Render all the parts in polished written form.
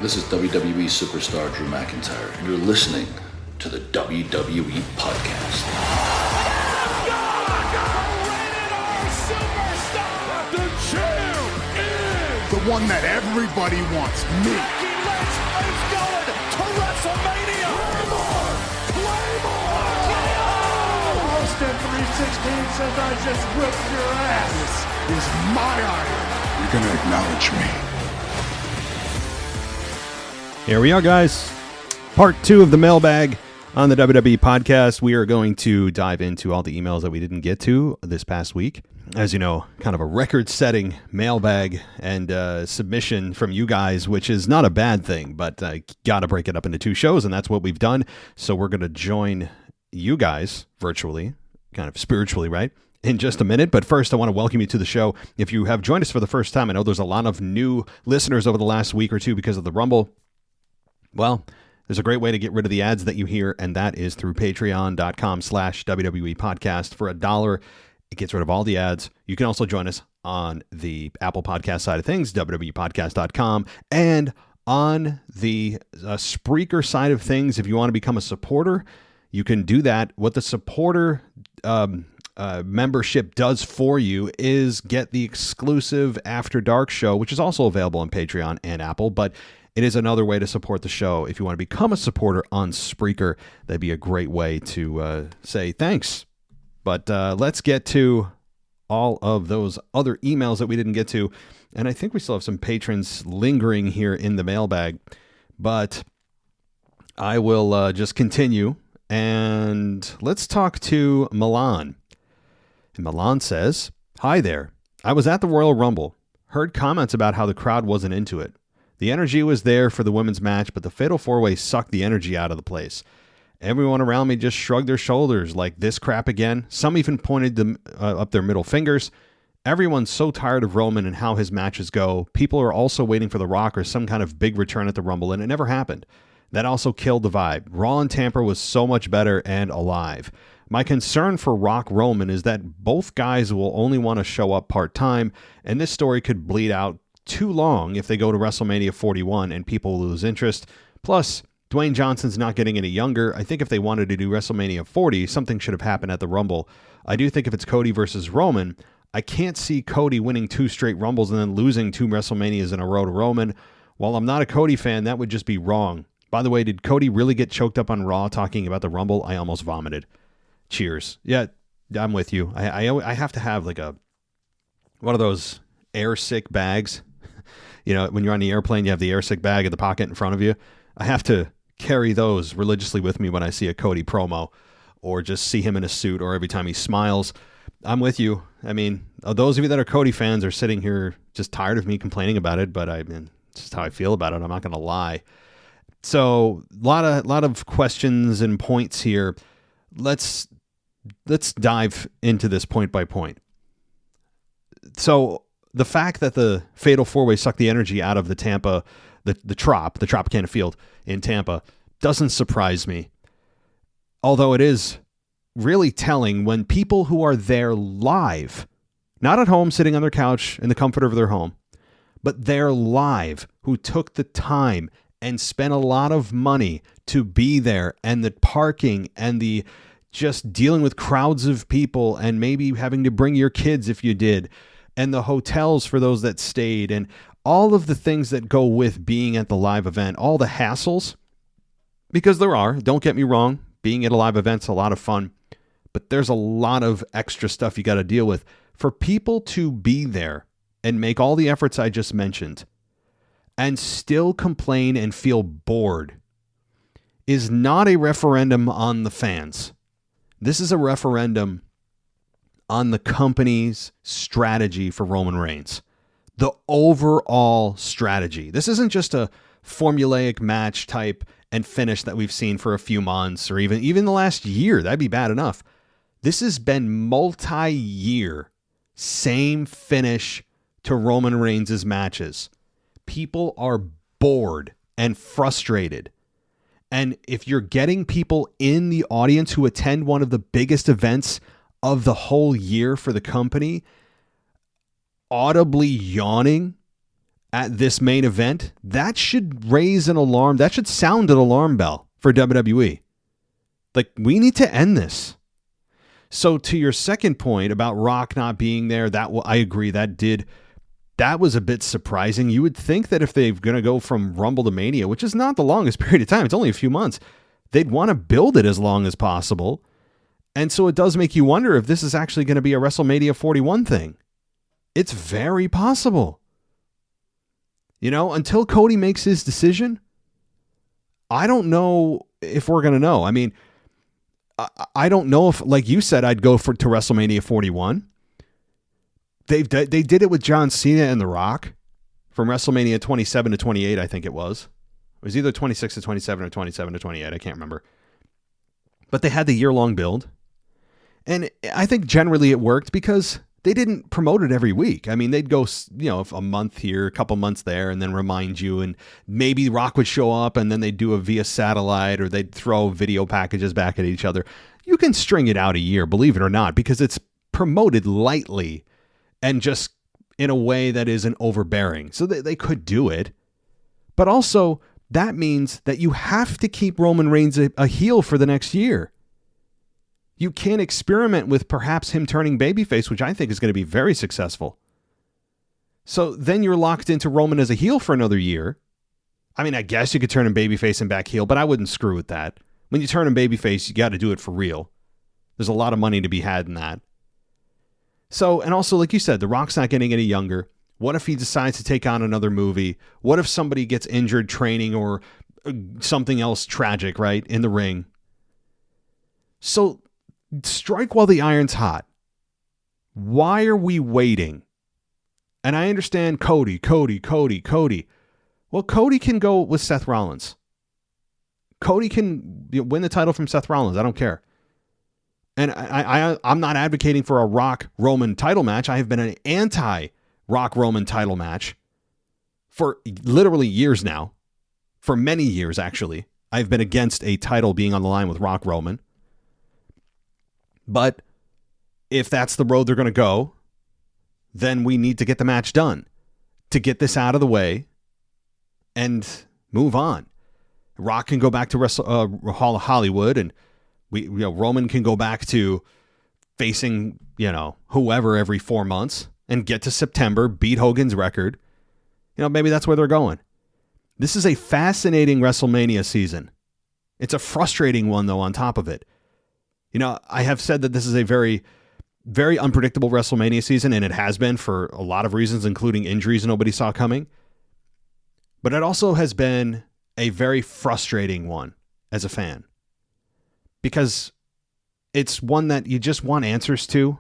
This is WWE superstar Drew McIntyre, and you're listening to the WWE Podcast. The champ is the one that everybody wants, me. Becky Lynch is going to WrestleMania. Claymore! Austin 316 says I just whipped your ass. This is my iron. You're going to acknowledge me. Here we are, guys. Part 2 of the Mailbag on the WWE Podcast. We are going to dive into all the emails that we didn't get to this past week. As you know, kind of a record-setting mailbag and submission from you guys, which is not a bad thing, but I got to break it up into 2 shows, and that's what we've done. So we're going to join you guys virtually, kind of spiritually, right, in just a minute. But first, I want to welcome you to the show. If you have joined us for the first time, I know there's a lot of new listeners over the last week or two because of the Rumble. Well, there's a great way to get rid of the ads that you hear, and that is through patreon.com/WWE podcast. For $1, it gets rid of all the ads. You can also join us on the Apple Podcast side of things, www.podcast.com, and on the Spreaker side of things. If you want to become a supporter, you can do that. What the supporter membership does for you is get the exclusive After Dark show, which is also available on Patreon and Apple, but it is another way to support the show. If you want to become a supporter on Spreaker, that'd be a great way to say thanks. But let's get to all of those other emails that we didn't get to. And I think we still have some patrons lingering here in the mailbag. But I will just continue. And let's talk to Milan. And Milan says, "Hi there. I was at the Royal Rumble. Heard comments about how the crowd wasn't into it. The energy was there for the women's match, but the Fatal 4-Way sucked the energy out of the place. Everyone around me just shrugged their shoulders like, this crap again. Some even pointed them up their middle fingers. Everyone's so tired of Roman and how his matches go. People are also waiting for The Rock or some kind of big return at the Rumble, and it never happened. That also killed the vibe. Raw and Tampa was so much better and alive. My concern for Rock Roman is that both guys will only want to show up part-time, and this story could bleed out too long if they go to WrestleMania 41 and people lose interest. Plus, Dwayne Johnson's not getting any younger. I think if they wanted to do WrestleMania 40, something should have happened at the Rumble. I do think if it's Cody versus Roman, I can't see Cody winning 2 straight Rumbles and then losing 2 WrestleManias in a row to Roman. While I'm not a Cody fan, that would just be wrong. By the way, did Cody really get choked up on Raw talking about the Rumble? I almost vomited. Cheers. Yeah, I'm with you. I have to have like one of those air sick bags. You know, when you're on the airplane, you have the air sick bag in the pocket in front of you. I have to carry those religiously with me when I see a Cody promo or just see him in a suit or every time he smiles. I'm with you. I mean, those of you that are Cody fans are sitting here just tired of me complaining about it, but I mean, it's just how I feel about it. I'm not going to lie. So, a lot of questions and points here. Let's dive into this point by point. So, the fact that the Fatal 4-Way sucked the energy out of the Tampa, the Tropicana Field in Tampa, doesn't surprise me. Although it is really telling when people who are there live, not at home sitting on their couch in the comfort of their home, but they're live, who took the time and spent a lot of money to be there, and the parking and the just dealing with crowds of people and maybe having to bring your kids if you did, and the hotels for those that stayed, and all of the things that go with being at the live event, all the hassles, because there are, don't get me wrong, being at a live event's a lot of fun, but there's a lot of extra stuff you got to deal with. For people to be there and make all the efforts I just mentioned and still complain and feel bored is not a referendum on the fans. This is a referendum on the company's strategy for Roman Reigns. The overall strategy. This isn't just a formulaic match type and finish that we've seen for a few months or even the last year. That'd be bad enough. This has been multi-year, same finish to Roman Reigns' matches. People are bored and frustrated. And if you're getting people in the audience who attend one of the biggest events of the whole year for the company, audibly yawning at this main event, that should raise an alarm. That should sound an alarm bell for WWE. Like, we need to end this. So to your second point about Rock not being there, I agree. That was a bit surprising. You would think that if they're going to go from Rumble to Mania, which is not the longest period of time, it's only a few months, they'd want to build it as long as possible. And so it does make you wonder if this is actually going to be a WrestleMania 41 thing. It's very possible. Until Cody makes his decision, I don't know if we're going to know. I mean, I don't know if, like you said, I'd go to WrestleMania 41. They did it with John Cena and The Rock from WrestleMania 27 to 28, I think it was. It was either 26 to 27 or 27 to 28. I can't remember. But they had the year-long build. And I think generally it worked because they didn't promote it every week. I mean, they'd go, a month here, a couple months there, and then remind you. And maybe Rock would show up, and then they'd do it via satellite, or they'd throw video packages back at each other. You can string it out a year, believe it or not, because it's promoted lightly and just in a way that isn't overbearing. So they could do it. But also, that means that you have to keep Roman Reigns a heel for the next year. You can't experiment with perhaps him turning babyface, which I think is going to be very successful. So then you're locked into Roman as a heel for another year. I mean, I guess you could turn him babyface and back heel, but I wouldn't screw with that. When you turn him babyface, you got to do it for real. There's a lot of money to be had in that. So, and also, like you said, The Rock's not getting any younger. What if he decides to take on another movie? What if somebody gets injured training or something else tragic, right, in the ring? So, strike while the iron's hot. Why are we waiting? And I understand Cody. Well, Cody can go with Seth Rollins. Cody can win the title from Seth Rollins. I don't care. And I'm not advocating for a Rock-Roman title match. I have been an anti-Rock-Roman title match for literally years now. For many years, actually. I've been against a title being on the line with Rock-Roman. But if that's the road they're going to go, then we need to get the match done to get this out of the way and move on. Rock can go back to Hollywood, and Roman can go back to facing, whoever every 4 months and get to September, beat Hogan's record. Maybe that's where they're going. This is a fascinating WrestleMania season. It's a frustrating one, though, on top of it. I have said that this is a very, very unpredictable WrestleMania season, and it has been for a lot of reasons, including injuries nobody saw coming. But it also has been a very frustrating one as a fan, because it's one that you just want answers to.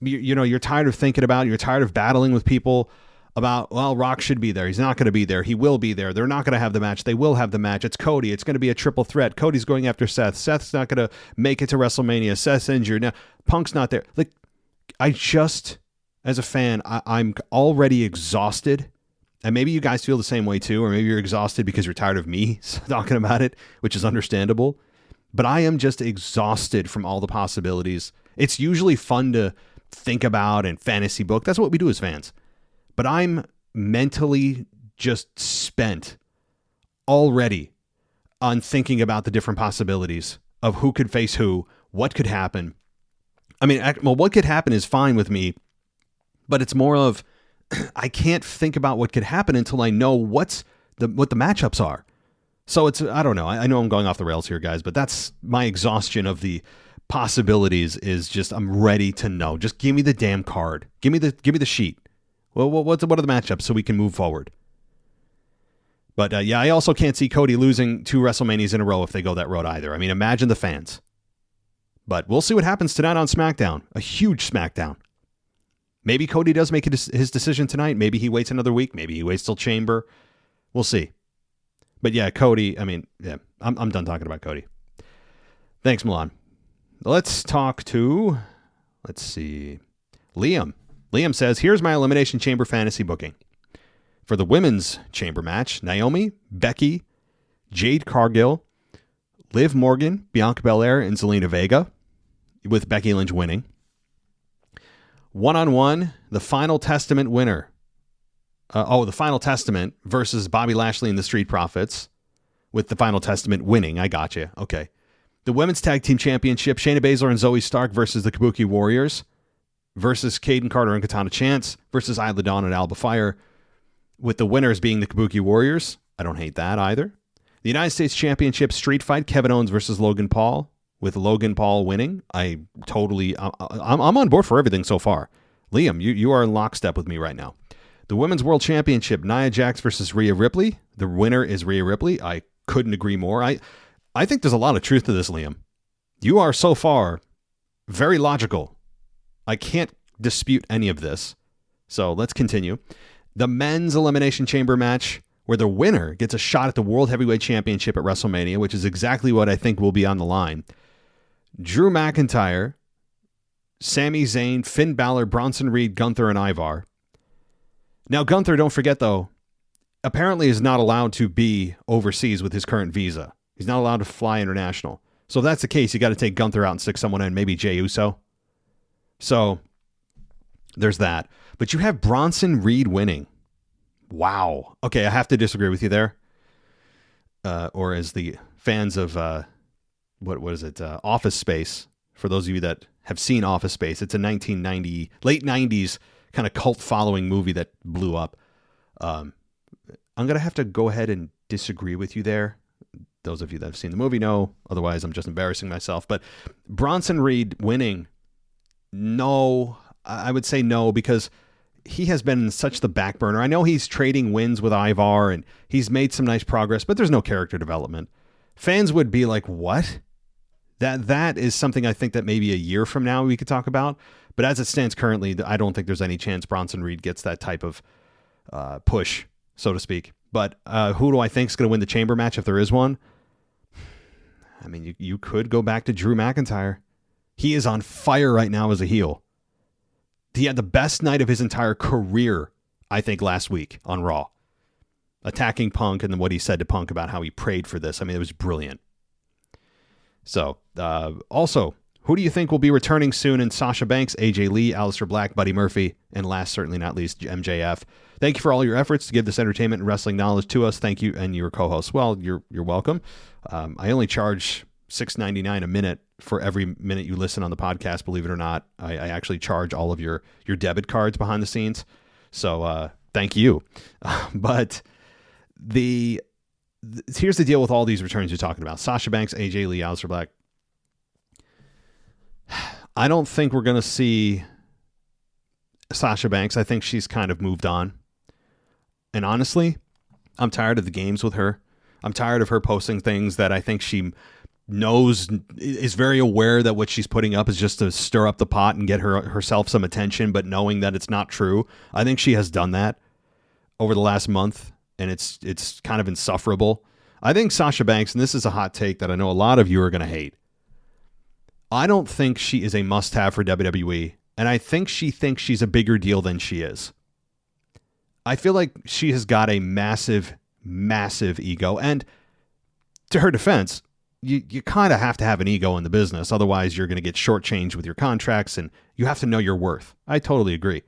You're tired of thinking about, you're tired of battling with people about, well, Rock should be there. He's not going to be there. He will be there. They're not going to have the match. They will have the match. It's Cody. It's going to be a triple threat. Cody's going after Seth. Seth's not going to make it to WrestleMania. Seth's injured. Now, Punk's not there. Like, I just, as a fan, I'm already exhausted. And maybe you guys feel the same way too, or maybe you're exhausted because you're tired of me talking about it, which is understandable. But I am just exhausted from all the possibilities. It's usually fun to think about and fantasy book. That's what we do as fans. But I'm mentally just spent already on thinking about the different possibilities of who could face who, what could happen. I mean, what could happen is fine with me, but it's more of, I can't think about what could happen until I know what the matchups are. So it's, I don't know. I know I'm going off the rails here, guys, but that's my exhaustion of the possibilities. Is just, I'm ready to know. Just give me the damn card. Give me the sheet. Well, what are the matchups so we can move forward? But I also can't see Cody losing 2 WrestleManias in a row if they go that road either. I mean, imagine the fans. But we'll see what happens tonight on SmackDown. A huge SmackDown. Maybe Cody does make his decision tonight. Maybe he waits another week. Maybe he waits till Chamber. We'll see. But yeah, Cody, I mean, yeah, I'm done talking about Cody. Thanks, Milan. Let's talk to, Liam. Liam says, here's my Elimination Chamber fantasy booking. For the women's chamber match, Naomi, Becky, Jade Cargill, Liv Morgan, Bianca Belair, and Zelina Vega, with Becky Lynch winning. 1-on-1, the Final Testament winner, The Final Testament versus Bobby Lashley and the Street Profits, with the Final Testament winning. I got you. Okay. The Women's Tag Team Championship, Shayna Baszler and Zoe Stark versus the Kabuki Warriors, versus Caden Carter and Katana Chance, versus Isla Dawn and Alba Fire, with the winners being the Kabuki Warriors. I don't hate that either. The United States Championship Street Fight, Kevin Owens versus Logan Paul, with Logan Paul winning. I'm on board for everything so far. Liam, you are in lockstep with me right now. The Women's World Championship, Nia Jax versus Rhea Ripley. The winner is Rhea Ripley. I couldn't agree more. I think there's a lot of truth to this, Liam. You are so far very logical. I can't dispute any of this. So let's continue. The Men's Elimination Chamber match, where the winner gets a shot at the World Heavyweight Championship at WrestleMania, which is exactly what I think will be on the line. Drew McIntyre, Sami Zayn, Finn Balor, Bronson Reed, Gunther, and Ivar. Now, Gunther, don't forget, though, apparently is not allowed to be overseas with his current visa. He's not allowed to fly international. So if that's the case, you got to take Gunther out and stick someone in, maybe Jey Uso. So there's that. But you have Bronson Reed winning. Wow. Okay, I have to disagree with you there. Or as the fans of, what is it, Office Space, for those of you that have seen Office Space, it's a 1990, late 90s kind of cult following movie that blew up. I'm going to have to go ahead and disagree with you there. Those of you that have seen the movie know, otherwise I'm just embarrassing myself. But Bronson Reed winning, no, I would say no, because he has been in such the back burner. I know he's trading wins with Ivar and he's made some nice progress, but there's no character development. Fans would be like, what? That is something I think that maybe a year from now we could talk about. But as it stands currently, I don't think there's any chance Bronson Reed gets that type of push, so to speak. But who do I think is going to win the chamber match if there is one? I mean, you could go back to Drew McIntyre. He is on fire right now as a heel. He had the best night of his entire career, I think, last week on Raw. Attacking Punk and then what he said to Punk about how he prayed for this. I mean, it was brilliant. So, also, who do you think will be returning soon in Sasha Banks, AJ Lee, Aleister Black, Buddy Murphy, and last, certainly not least, MJF? Thank you for all your efforts to give this entertainment and wrestling knowledge to us. Thank you, and your co-host. Well, you're welcome. I only charge $6.99 a minute for every minute you listen on the podcast. Believe it or not, I actually charge all of your debit cards behind the scenes. So thank you. But here's the deal with all these returns you're talking about: Sasha Banks, AJ Lee, Aleister Black. I don't think we're going to see Sasha Banks. I think she's kind of moved on. And honestly, I'm tired of the games with her. I'm tired of her posting things that I think she knows, is very aware that what she's putting up is just to stir up the pot and get herself some attention, but knowing that it's not true. I think she has done that over the last month, and it's kind of insufferable. I think Sasha Banks, and this is a hot take that I know a lot of you are going to hate, I don't think she is a must-have for WWE, and I think she thinks she's a bigger deal than she is. I feel like she has got a massive, massive ego, and to her defense, you kind of have to have an ego in the business, otherwise you're going to get shortchanged with your contracts, and you have to know your worth. I totally agree.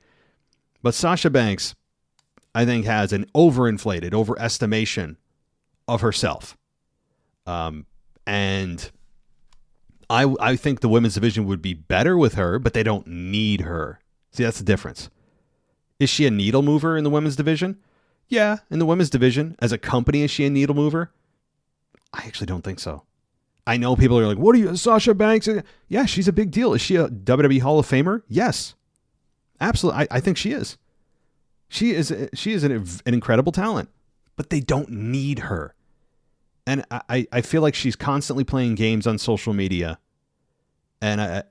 But Sasha Banks, I think, has an overinflated overestimation of herself. And I think the women's division would be better with her, but they don't need her. See, that's the difference. Is she a needle mover in the women's division? Yeah, in the women's division. As a company, is she a needle mover? I actually don't think so. I know people are like, what are you, Sasha Banks? Yeah, she's a big deal. Is she a WWE Hall of Famer? Yes. Absolutely. I think she is. She is an incredible talent, but they don't need her. And I feel like she's constantly playing games on social media. And I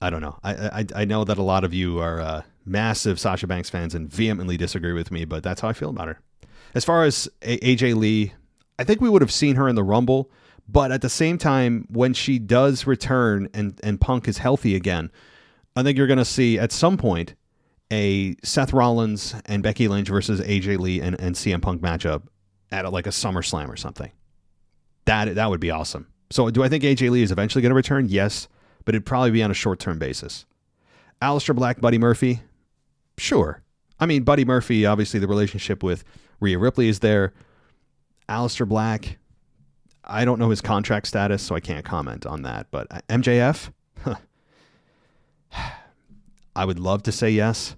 don't know. I know that a lot of you are massive Sasha Banks fans and vehemently disagree with me, but that's how I feel about her. As far as AJ Lee, I think we would have seen her in the Rumble, but at the same time, when she does return and Punk is healthy again, I think you're going to see at some point a Seth Rollins and Becky Lynch versus AJ Lee and CM Punk matchup at like a SummerSlam or something. That would be awesome. So do I think AJ Lee is eventually going to return? Yes, but it'd probably be on a short-term basis. Aleister Black, Buddy Murphy? Sure. I mean, Buddy Murphy, obviously the relationship with Rhea Ripley is there. Aleister Black, I don't know his contract status, so I can't comment on that. But MJF, I would love to say yes.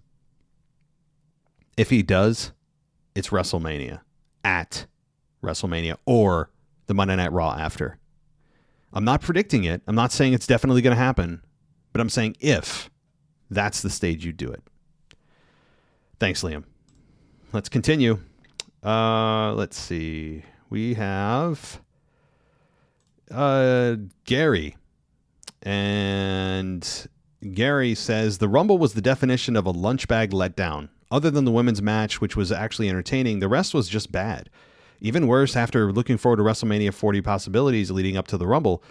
If he does, it's WrestleMania. At WrestleMania or the Monday Night Raw after. I'm not predicting it. I'm not saying it's definitely going to happen. But I'm saying if that's the stage you do it. Thanks, Liam. Let's continue. Let's see. We have Gary. And Gary says, the Rumble was the definition of a lunch bag letdown. Other than the women's match, which was actually entertaining, the rest was just bad. Even worse, after looking forward to WrestleMania 40 possibilities leading up to the Rumble,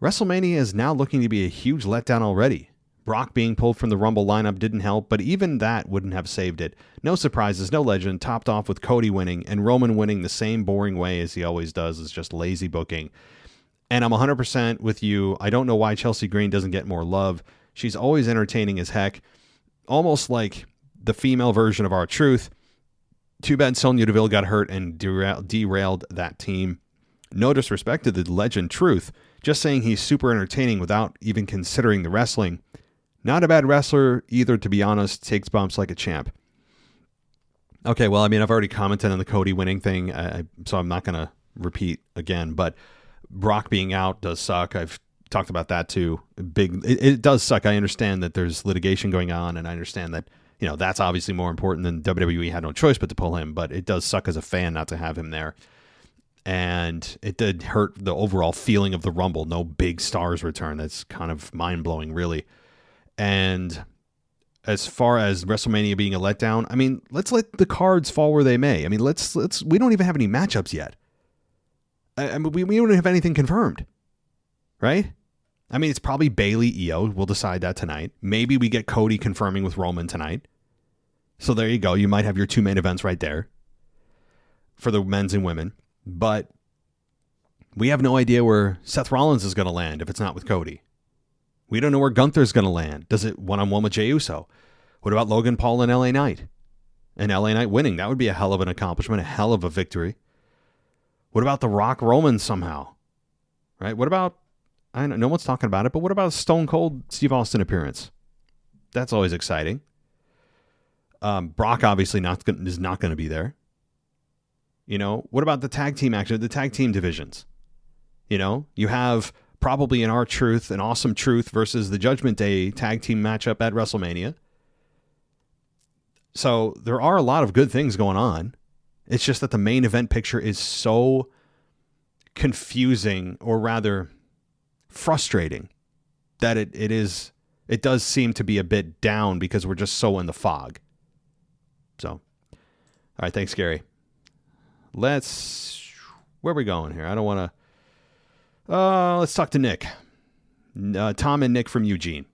WrestleMania is now looking to be a huge letdown already. Brock being pulled from the Rumble lineup didn't help, but even that wouldn't have saved it. No surprises, no legend, topped off with Cody winning, and Roman winning the same boring way as he always does. Is just lazy booking. And I'm 100% with you. I don't know why Chelsea Green doesn't get more love. She's always entertaining as heck. Almost like the female version of R-Truth. Too bad Sonya Deville got hurt and derailed that team. No disrespect to the legend Truth. Just saying he's super entertaining without even considering the wrestling. Not a bad wrestler either, to be honest. Takes bumps like a champ. Okay, well, I mean, I've already commented on the Cody winning thing, so I'm not going to repeat again. But Brock being out does suck. I've talked about that too. It does suck. I understand that there's litigation going on, and I understand that, you know, that's obviously more important than WWE had no choice but to pull him. But it does suck as a fan not to have him there. And it did hurt the overall feeling of the Rumble. No big stars return. That's kind of mind-blowing, really. And as far as WrestleMania being a letdown, I mean, let's let the cards fall where they may. I mean, let's we don't even have any matchups yet. I mean, we don't have anything confirmed, right? I mean, it's probably Bayley, Io. We'll decide that tonight. Maybe we get Cody confirming with Roman tonight. So there you go. You might have your two main events right there for the men's and women. But we have no idea where Seth Rollins is going to land if it's not with Cody. We don't know where Gunther's going to land. Does it one-on-one with Jey Uso? What about Logan Paul and LA Knight? And LA Knight winning. That would be a hell of an accomplishment, a hell of a victory. What about The Rock Roman somehow? Right? What about, I know no one's talking about it, but what about a Stone Cold Steve Austin appearance? That's always exciting. Brock obviously is not going to be there. You know, what about the tag team action, the tag team divisions? You know, you have probably an R-Truth, an Awesome Truth versus the Judgment Day tag team matchup at WrestleMania. So there are a lot of good things going on. It's just that the main event picture is so confusing, or rather frustrating, that it does seem to be a bit down because we're just so in the fog. So, all right, thanks, Gary. Where are we going here? I don't want to, let's talk to Nick. Tom and Nick from Eugene.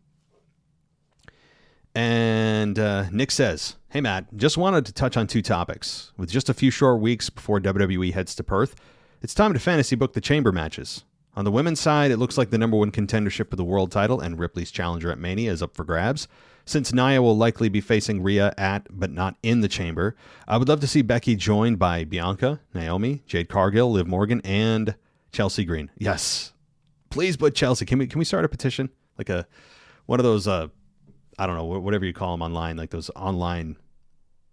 And Nick says, hey, Matt, just wanted to touch on two topics. With just a few short weeks before WWE heads to Perth, it's time to fantasy book the chamber matches. On the women's side, it looks like the number one contendership for the world title and Ripley's challenger at Mania is up for grabs. Since Nia will likely be facing Rhea at, but not in the chamber, I would love to see Becky joined by Bianca, Naomi, Jade Cargill, Liv Morgan, and Chelsea Green. Yes. Please put Chelsea. Can we start a petition? Like one of those, I don't know, whatever you call them online, like those online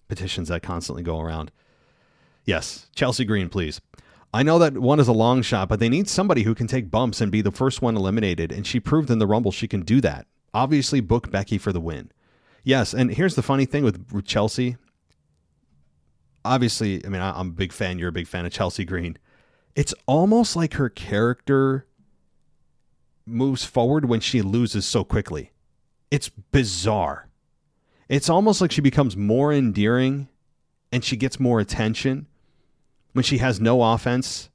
petitions that constantly go around. Yes. Chelsea Green, please. I know that one is a long shot, but they need somebody who can take bumps and be the first one eliminated, and she proved in the Rumble she can do that. Obviously, book Becky for the win. Yes, and here's the funny thing with Chelsea. Obviously, I mean, I'm a big fan. You're a big fan of Chelsea Green. It's almost like her character moves forward when she loses so quickly. It's bizarre. It's almost like she becomes more endearing and she gets more attention when she has no offense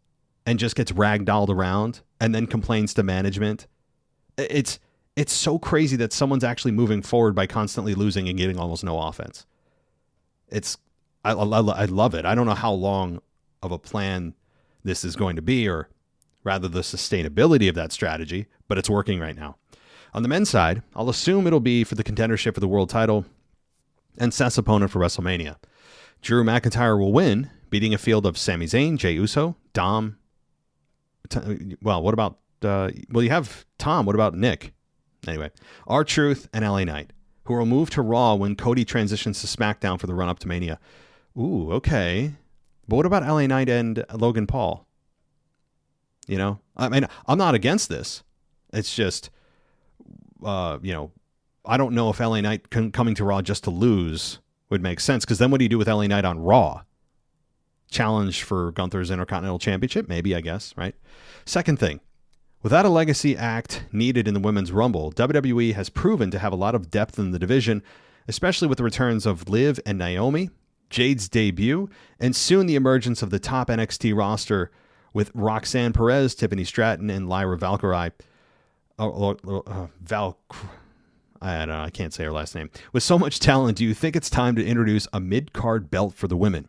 and just gets ragdolled around and then complains to management. It's so crazy that someone's actually moving forward by constantly losing and getting almost no offense. I love it. I don't know how long of a plan this is going to be, or rather the sustainability of that strategy, but it's working right now. On the men's side, I'll assume it'll be for the contendership for the world title. and Seth's opponent for WrestleMania. Drew McIntyre will win, beating a field of Sami Zayn, Jey Uso, Dom. What about... you have Tom. What about Nick? Anyway, R-Truth and LA Knight, who will move to Raw when Cody transitions to SmackDown for the run-up to Mania. Ooh, okay. But what about LA Knight and Logan Paul? You know? I mean, I'm not against this. It's just, I don't know if LA Knight coming to Raw just to lose would make sense, because then what do you do with LA Knight on Raw? Challenge for Gunther's Intercontinental Championship? Maybe, I guess, right? Second thing, without a legacy act needed in the Women's Rumble, WWE has proven to have a lot of depth in the division, especially with the returns of Liv and Naomi, Jade's debut, and soon the emergence of the top NXT roster with Roxanne Perez, Tiffany Stratton, and Lyra Valkyrie. I don't know, I can't say her last name. With so much talent, do you think it's time to introduce a mid-card belt for the women?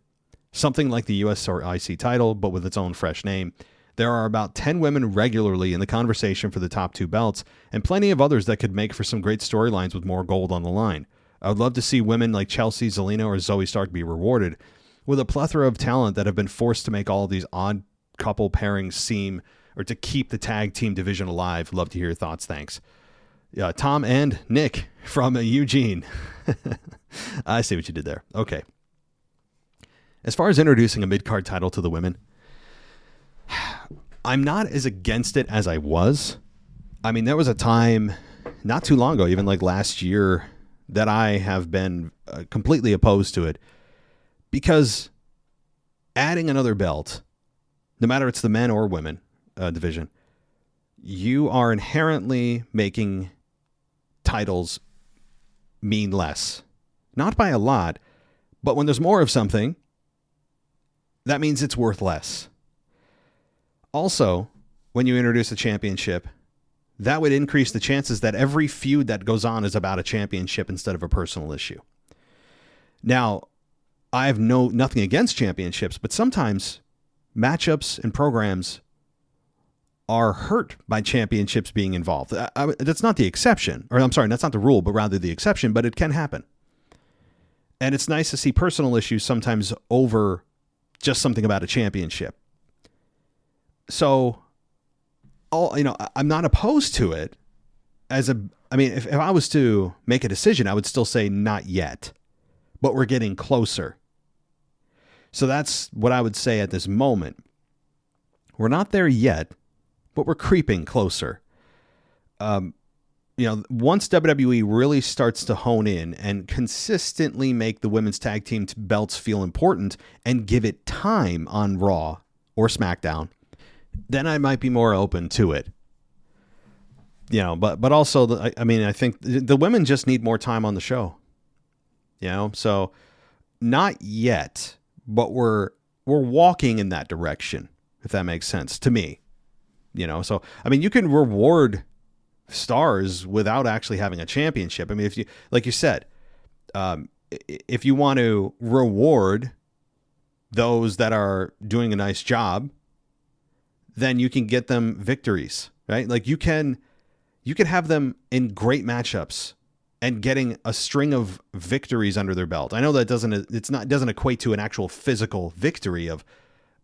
Something like the US or IC title, but with its own fresh name. There are about 10 women regularly in the conversation for the top 2 belts, and plenty of others that could make for some great storylines with more gold on the line. I would love to see women like Chelsea, Zelina, or Zoe Stark be rewarded. With a plethora of talent that have been forced to make all these odd couple pairings seem, or to keep the tag team division alive. Love to hear your thoughts. Thanks. Tom and Nick from Eugene. I see what you did there. Okay. As far as introducing a mid-card title to the women, I'm not as against it as I was. I mean, there was a time not too long ago, even like last year, that I have been completely opposed to it, because adding another belt, no matter it's the men or women division, you are inherently making titles mean less. Not by a lot, but when there's more of something, that means it's worth less. Also, when you introduce a championship, that would increase the chances that every feud that goes on is about a championship instead of a personal issue. Now, I have nothing against championships, but sometimes matchups and programs are hurt by championships being involved. That's not the exception, or I'm sorry, that's not the rule, but rather the exception, but it can happen. And it's nice to see personal issues sometimes over just something about a championship. So, I'm not opposed to it if I was to make a decision, I would still say not yet, but we're getting closer. So that's what I would say at this moment. We're not there yet, but we're creeping closer. Once WWE really starts to hone in and consistently make the women's tag team belts feel important and give it time on Raw or SmackDown, then I might be more open to it. But also, I think the women just need more time on the show. So not yet, but we're walking in that direction, if that makes sense to me. So, you can reward stars without actually having a championship. If you, like you said, if you want to reward those that are doing a nice job, then you can get them victories, right? Like you can have them in great matchups and getting a string of victories under their belt. I know that doesn't equate to an actual physical victory of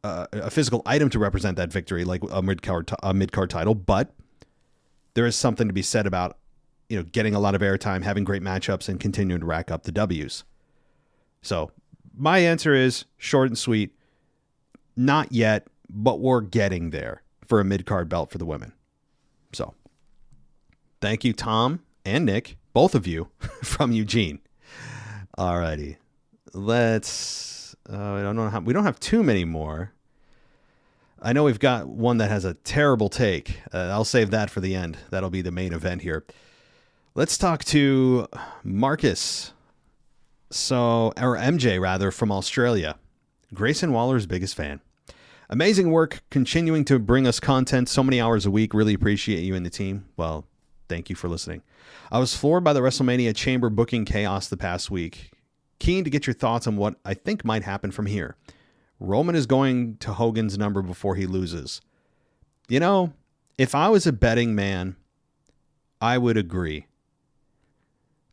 a physical item to represent that victory, like a mid-card title, but there is something to be said about, getting a lot of airtime, having great matchups, and continuing to rack up the W's. So my answer is short and sweet. Not yet, but we're getting there for a mid-card belt for the women. So thank you, Tom and Nick, both of you from Eugene. Alrighty. We don't have too many more. I know we've got one that has a terrible take. I'll save that for the end. That'll be the main event here. Let's talk to Marcus. Or MJ rather, from Australia. Grayson Waller's biggest fan. Amazing work, continuing to bring us content so many hours a week. Really appreciate you and the team. Well, thank you for listening. I was floored by the WrestleMania chamber booking chaos the past week. Keen to get your thoughts on what I think might happen from here. Roman is going to Hogan's number before he loses. If I was a betting man, I would agree.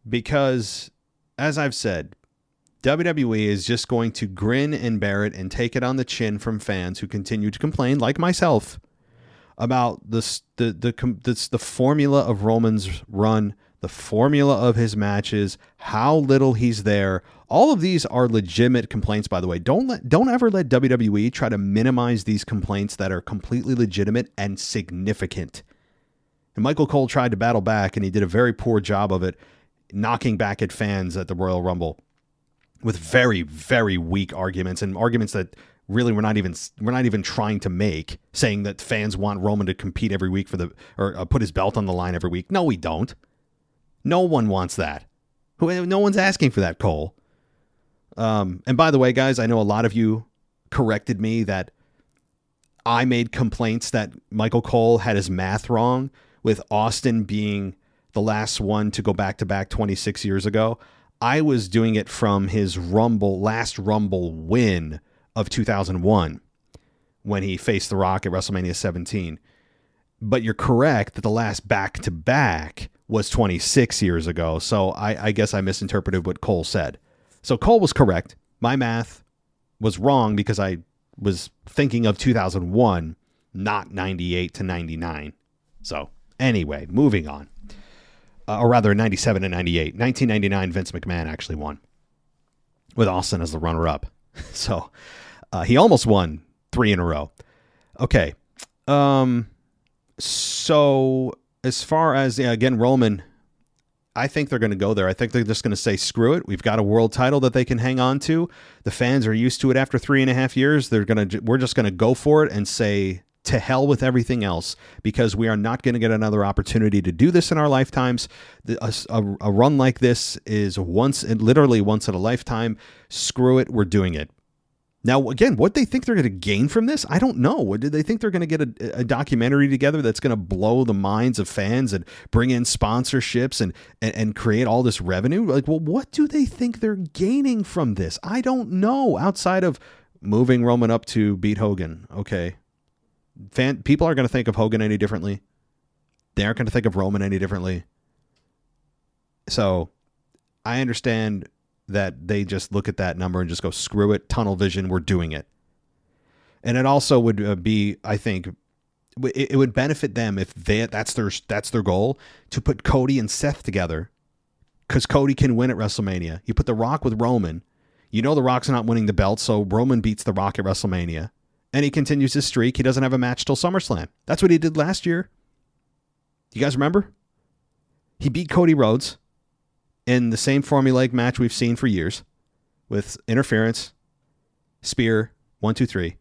Because, as I've said, WWE is just going to grin and bear it and take it on the chin from fans who continue to complain, like myself, about this the formula of Roman's run, the formula of his matches, how little he's there. All of these are legitimate complaints, by the way. Don't ever let WWE try to minimize these complaints that are completely legitimate and significant. And Michael Cole tried to battle back, and he did a very poor job of it, knocking back at fans at the Royal Rumble with very, very weak arguments, and arguments that really we're not even trying to make, saying that fans want Roman to compete every week or put his belt on the line every week. No, we don't. No one wants that. No one's asking for that, Cole. And by the way, guys, I know a lot of you corrected me that I made complaints that Michael Cole had his math wrong with Austin being the last one to go back-to-back 26 years ago. I was doing it from his last Rumble win of 2001 when he faced The Rock at WrestleMania 17. But you're correct that the last back-to-back was 26 years ago. So I guess I misinterpreted what Cole said. So Cole was correct. My math was wrong because I was thinking of 2001, not 98 to 99. So anyway, moving on. Or rather, 97 and 98. 1999, Vince McMahon actually won with Austin as the runner-up. So he almost won 3 in a row. Okay. So as far as, again, Roman, I think they're going to go there. I think they're just going to say, screw it. We've got a world title that they can hang on to. The fans are used to it after 3.5 years. We're just going to go for it and say, to hell with everything else, because we are not going to get another opportunity to do this in our lifetimes. A run like this is literally once in a lifetime. Screw it. We're doing it. Now, again, what they think they're going to gain from this, I don't know. Do they think they're going to get a documentary together that's going to blow the minds of fans and bring in sponsorships and create all this revenue? Like, well, what do they think they're gaining from this? I don't know, outside of moving Roman up to beat Hogan. Okay. People aren't going to think of Hogan any differently. They aren't going to think of Roman any differently. So I understand that they just look at that number and just go, screw it, tunnel vision, we're doing it. And it also would be, I think, it would benefit them if that's their goal, to put Cody and Seth together, because Cody can win at WrestleMania. You put The Rock with Roman. You know The Rock's not winning the belt, so Roman beats The Rock at WrestleMania. And he continues his streak. He doesn't have a match till SummerSlam. That's what he did last year. You guys remember? He beat Cody Rhodes in the same formulaic match we've seen for years, with interference, spear, 1, 2, 3.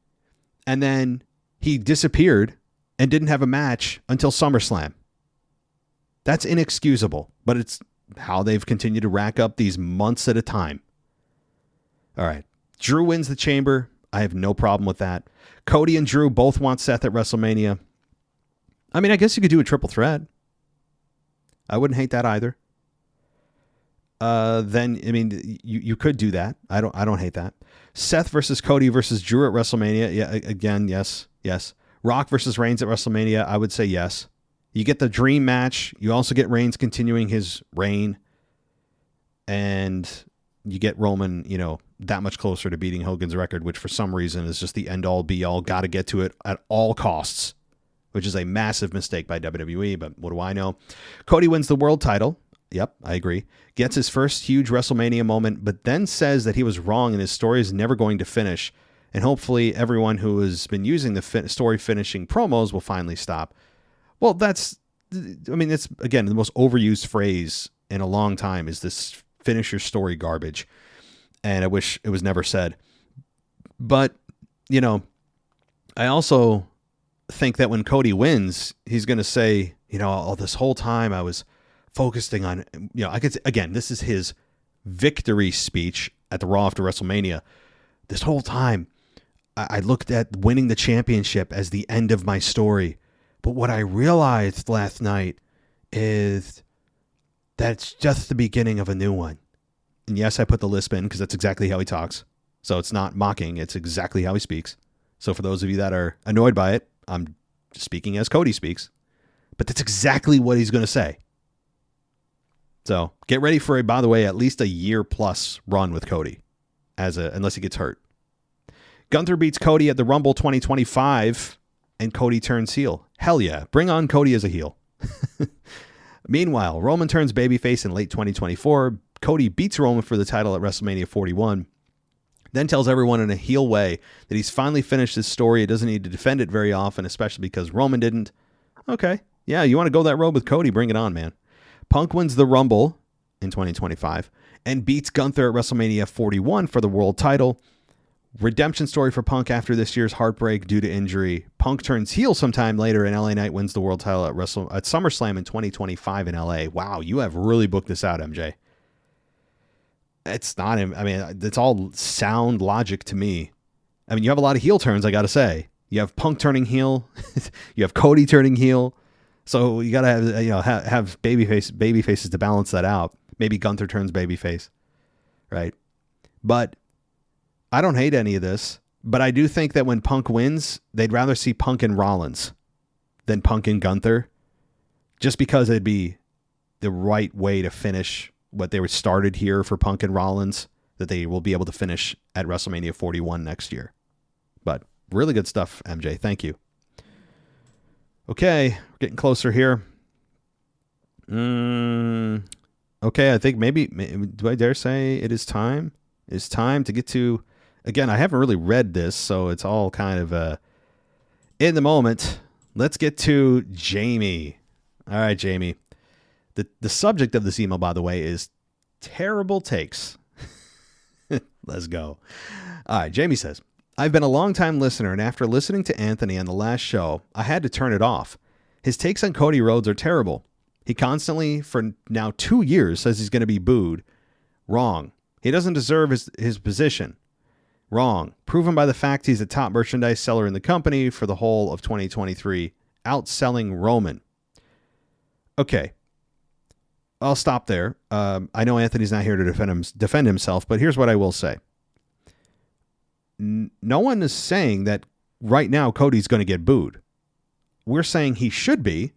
And then he disappeared and didn't have a match until SummerSlam. That's inexcusable, but it's how they've continued to rack up these months at a time. All right. Drew wins the Chamber. I have no problem with that. Cody and Drew both want Seth at WrestleMania. I mean, I guess you could do a triple threat. I wouldn't hate that either. Then, I mean, you could do that. I don't hate that. Seth versus Cody versus Drew at WrestleMania. Yeah, again, yes. Rock versus Reigns at WrestleMania. I would say yes. You get the dream match. You also get Reigns continuing his reign. And you get Roman, that much closer to beating Hogan's record, which for some reason is just the end-all, be-all, got to get to it at all costs, which is a massive mistake by WWE, but what do I know? Cody wins the world title. Yep, I agree. Gets his first huge WrestleMania moment, but then says that he was wrong and his story is never going to finish. And hopefully everyone who has been using the story finishing promos will finally stop. Well, it's, again, the most overused phrase in a long time is this finish your story garbage. And I wish it was never said. But, I also think that when Cody wins, he's going to say, this whole time I was focusing on, this is his victory speech at the Raw after WrestleMania. This whole time I looked at winning the championship as the end of my story. But what I realized last night is that it's just the beginning of a new one. And yes, I put the lisp in because that's exactly how he talks. So it's not mocking. It's exactly how he speaks. So for those of you that are annoyed by it, I'm speaking as Cody speaks. But that's exactly what he's going to say. So get ready for by the way, at least a year plus run with Cody. unless he gets hurt. Gunther beats Cody at the Rumble 2025, and Cody turns heel. Hell yeah. Bring on Cody as a heel. Meanwhile, Roman turns babyface in late 2024. Cody beats Roman for the title at WrestleMania 41, then tells everyone in a heel way that he's finally finished his story. He doesn't need to defend it very often, especially because Roman didn't. Okay. Yeah, you want to go that road with Cody? Bring it on, man. Punk wins the Rumble in 2025 and beats Gunther at WrestleMania 41 for the world title. Redemption story for Punk after this year's heartbreak due to injury. Punk turns heel sometime later, and LA Knight wins the world title at SummerSlam in 2025 in LA. Wow, you have really booked this out, MJ. It's not him. I mean, it's all sound logic to me. I mean, you have a lot of heel turns, I got to say. You have Punk turning heel. You have Cody turning heel. So you got to have baby faces to balance that out. Maybe Gunther turns babyface, right? But I don't hate any of this, but I do think that when Punk wins, they'd rather see Punk and Rollins than Punk and Gunther, just because it'd be the right way to finish what they were started here for Punk and Rollins, that they will be able to finish at WrestleMania 41 next year. But really good stuff, MJ. Thank you. Okay, we're getting closer here. Okay, I think maybe, do I dare say it is time? It's time to get to... Again, I haven't really read this, so it's all kind of in the moment. Let's get to Jamie. All right, Jamie. The subject of this email, by the way, is terrible takes. Let's go. All right, Jamie says, I've been a long-time listener, and after listening to Anthony on the last show, I had to turn it off. His takes on Cody Rhodes are terrible. He constantly, for now 2 years, says he's going to be booed. Wrong. He doesn't deserve his position. Wrong. Proven by the fact he's the top merchandise seller in the company for the whole of 2023, outselling Roman. Okay. I'll stop there. I know Anthony's not here to defend himself, but here's what I will say. No one is saying that right now Cody's going to get booed. We're saying he should be,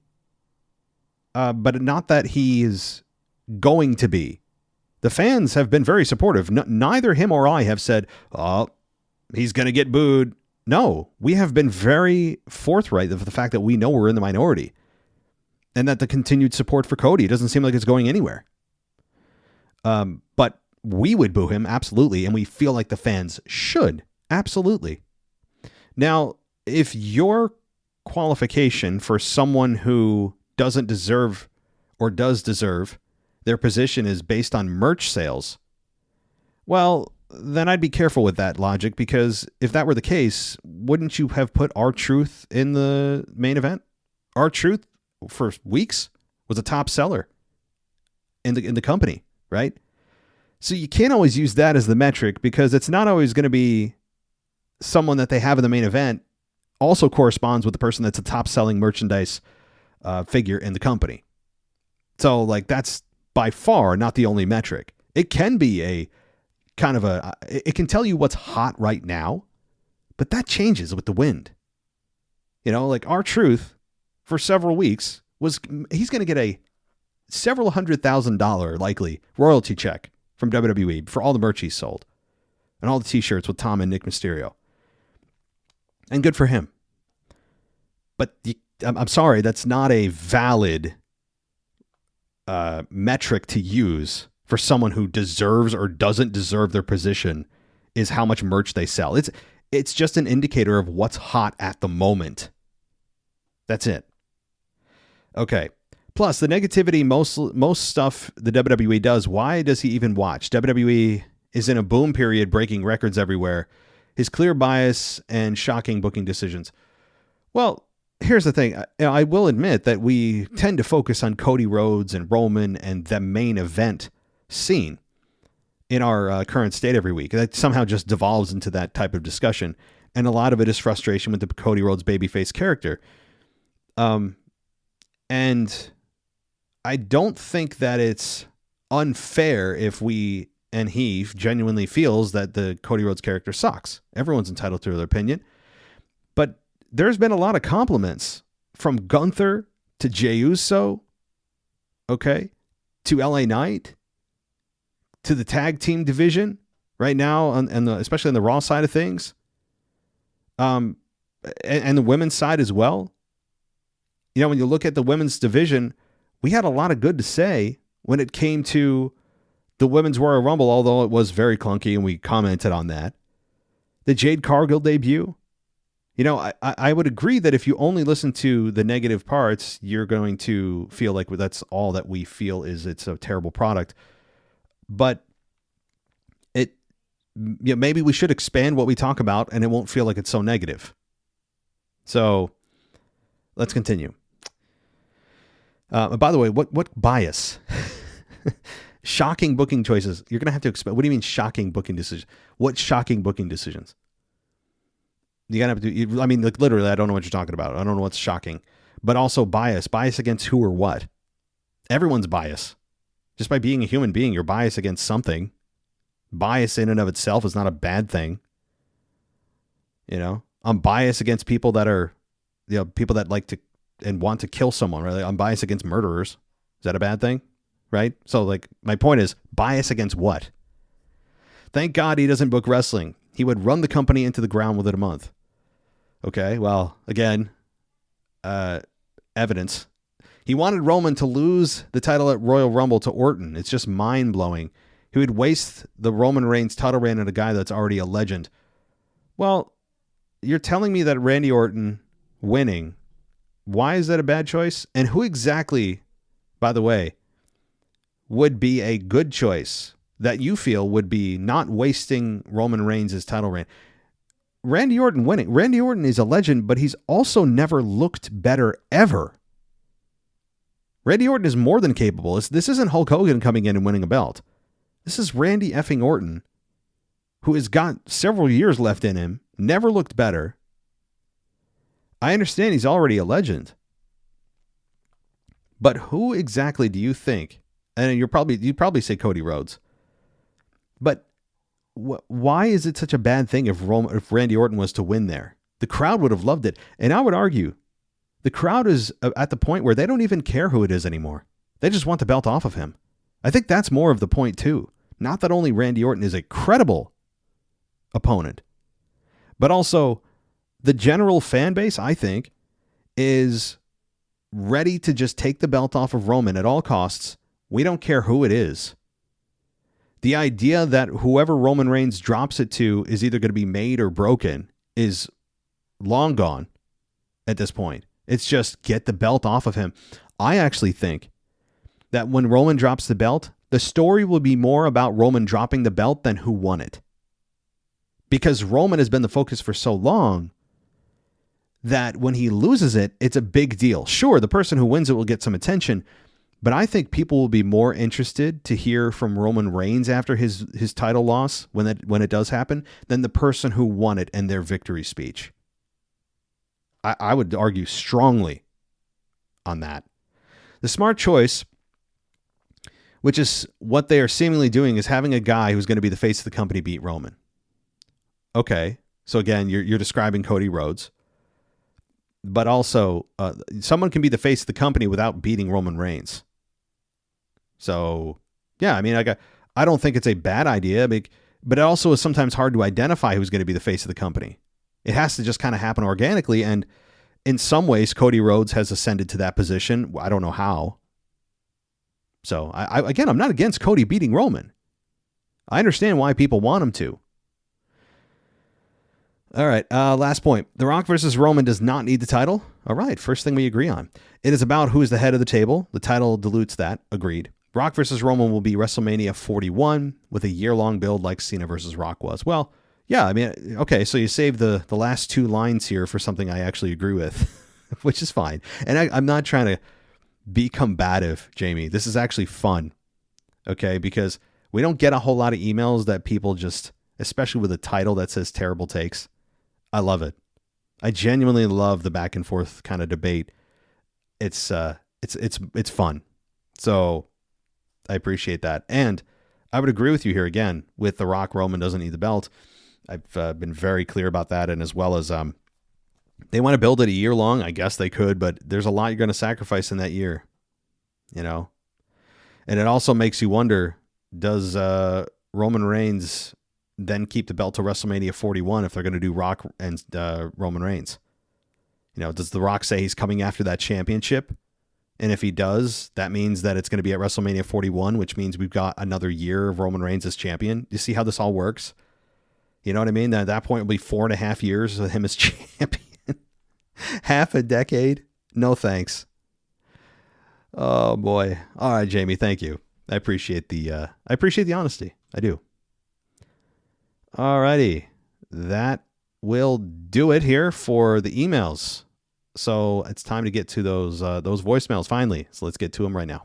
but not that he is going to be. The fans have been very supportive. Neither him or I have said, oh, he's going to get booed. No, we have been very forthright of the fact that we know we're in the minority and that the continued support for Cody doesn't seem like it's going anywhere. But we would boo him, absolutely, and we feel like the fans should, absolutely. Now, if your qualification for someone who doesn't deserve or does deserve their position is based on merch sales, well, then I'd be careful with that logic, because if that were the case, wouldn't you have put R-Truth in the main event? R-Truth for weeks was a top seller in the company, right? So you can't always use that as the metric, because it's not always going to be someone that they have in the main event also corresponds with the person that's a top selling merchandise figure in the company. So like that's by far not the only metric. It can be a kind of it can tell you what's hot right now, but that changes with the wind. You know, like R-Truth for several weeks he's going to get a several $100,000 likely royalty check from WWE for all the merch he's sold and all the t-shirts with Tom and Nick Mysterio. And good for him. But I'm sorry, that's not a valid metric to use for someone who deserves or doesn't deserve their position, is how much merch they sell. It's just an indicator of what's hot at the moment. That's it. Okay. Plus, the negativity, most stuff the WWE does, why does he even watch? WWE is in a boom period, breaking records everywhere. His clear bias and shocking booking decisions. Well, here's the thing. I will admit that we tend to focus on Cody Rhodes and Roman and the main event scene in our current state every week. That somehow just devolves into that type of discussion. And a lot of it is frustration with the Cody Rhodes babyface character. And I don't think that it's unfair if we and he genuinely feels that the Cody Rhodes character sucks. Everyone's entitled to their opinion. But there's been a lot of compliments from Gunther to Jey Uso, okay, to LA Knight, to the tag team division, right now, especially on the Raw side of things, and the women's side as well. When you look at the women's division, we had a lot of good to say when it came to the Women's Royal Rumble, although it was very clunky, and we commented on that. The Jade Cargill debut. I would agree that if you only listen to the negative parts, you're going to feel like that's all that we feel is it's a terrible product. But maybe we should expand what we talk about, and it won't feel like it's so negative. So let's continue. By the way, what bias? Shocking booking choices. You're going to have to explain. What do you mean shocking booking decisions? What shocking booking decisions? You're going to have to, literally, I don't know what you're talking about. I don't know what's shocking. But also bias. Bias against who or what? Everyone's biased. Just by being a human being, you're biased against something. Bias in and of itself is not a bad thing. I'm biased against people that are, people that like to and want to kill someone, right? I'm biased against murderers. Is that a bad thing? Right? So my point is bias against what? Thank God he doesn't book wrestling. He would run the company into the ground within a month. Okay. Well, again, evidence. He wanted Roman to lose the title at Royal Rumble to Orton. It's just mind blowing. He would waste the Roman Reigns title reign on a guy that's already a legend. Well, you're telling me that Randy Orton winning, why is that a bad choice? And who exactly, by the way, would be a good choice that you feel would be not wasting Roman Reigns' title reign? Randy Orton winning. Randy Orton is a legend, but he's also never looked better ever. Randy Orton is more than capable. This isn't Hulk Hogan coming in and winning a belt. This is Randy effing Orton, who has got several years left in him, never looked better. I understand he's already a legend. But who exactly do you think? And you'd probably say Cody Rhodes. But why is it such a bad thing if Randy Orton was to win there? The crowd would have loved it. And I would argue the crowd is at the point where they don't even care who it is anymore. They just want the belt off of him. I think that's more of the point too. Not that only Randy Orton is a credible opponent, but also the general fan base, I think, is ready to just take the belt off of Roman at all costs. We don't care who it is. The idea that whoever Roman Reigns drops it to is either going to be made or broken is long gone at this point. It's just get the belt off of him. I actually think that when Roman drops the belt, the story will be more about Roman dropping the belt than who won it. Because Roman has been the focus for so long that when he loses it, it's a big deal. Sure, the person who wins it will get some attention, but I think people will be more interested to hear from Roman Reigns after his title loss when it does happen than the person who won it and their victory speech. I would argue strongly on that. The smart choice, which is what they are seemingly doing, is having a guy who's going to be the face of the company beat Roman. Okay, so again, you're describing Cody Rhodes. But also, someone can be the face of the company without beating Roman Reigns. So, yeah, I don't think it's a bad idea, but it also is sometimes hard to identify who's going to be the face of the company. It has to just kind of happen organically, and in some ways, Cody Rhodes has ascended to that position. I don't know how. So, I'm not against Cody beating Roman. I understand why people want him to. All right, last point. The Rock versus Roman does not need the title. All right, first thing we agree on. It is about who is the head of the table. The title dilutes that. Agreed. Rock versus Roman will be WrestleMania 41 with a year-long build like Cena versus Rock was. Well, yeah, okay, so you saved the last two lines here for something I actually agree with, which is fine. And I'm not trying to be combative, Jamie. This is actually fun, okay? Because we don't get a whole lot of emails that people just, especially with a title that says terrible takes. I love it. I genuinely love the back and forth kind of debate. It's fun. So I appreciate that. And I would agree with you here again with The Rock. Roman doesn't need the belt. I've been very clear about that. And as well as they want to build it a year long, I guess they could, but there's a lot you're going to sacrifice in that year, And it also makes you wonder, does Roman Reigns then keep the belt to WrestleMania 41 if they're going to do Rock and Roman Reigns? Does The Rock say he's coming after that championship? And if he does, that means that it's going to be at WrestleMania 41, which means we've got another year of Roman Reigns as champion. You see how this all works? You know what I mean? At that point, it'll be 4.5 years with him as champion. Half a decade? No thanks. Oh boy. All right, Jamie, thank you. I appreciate the honesty. I do. All righty. That will do it here for the emails. So it's time to get to those voicemails finally. So let's get to them right now.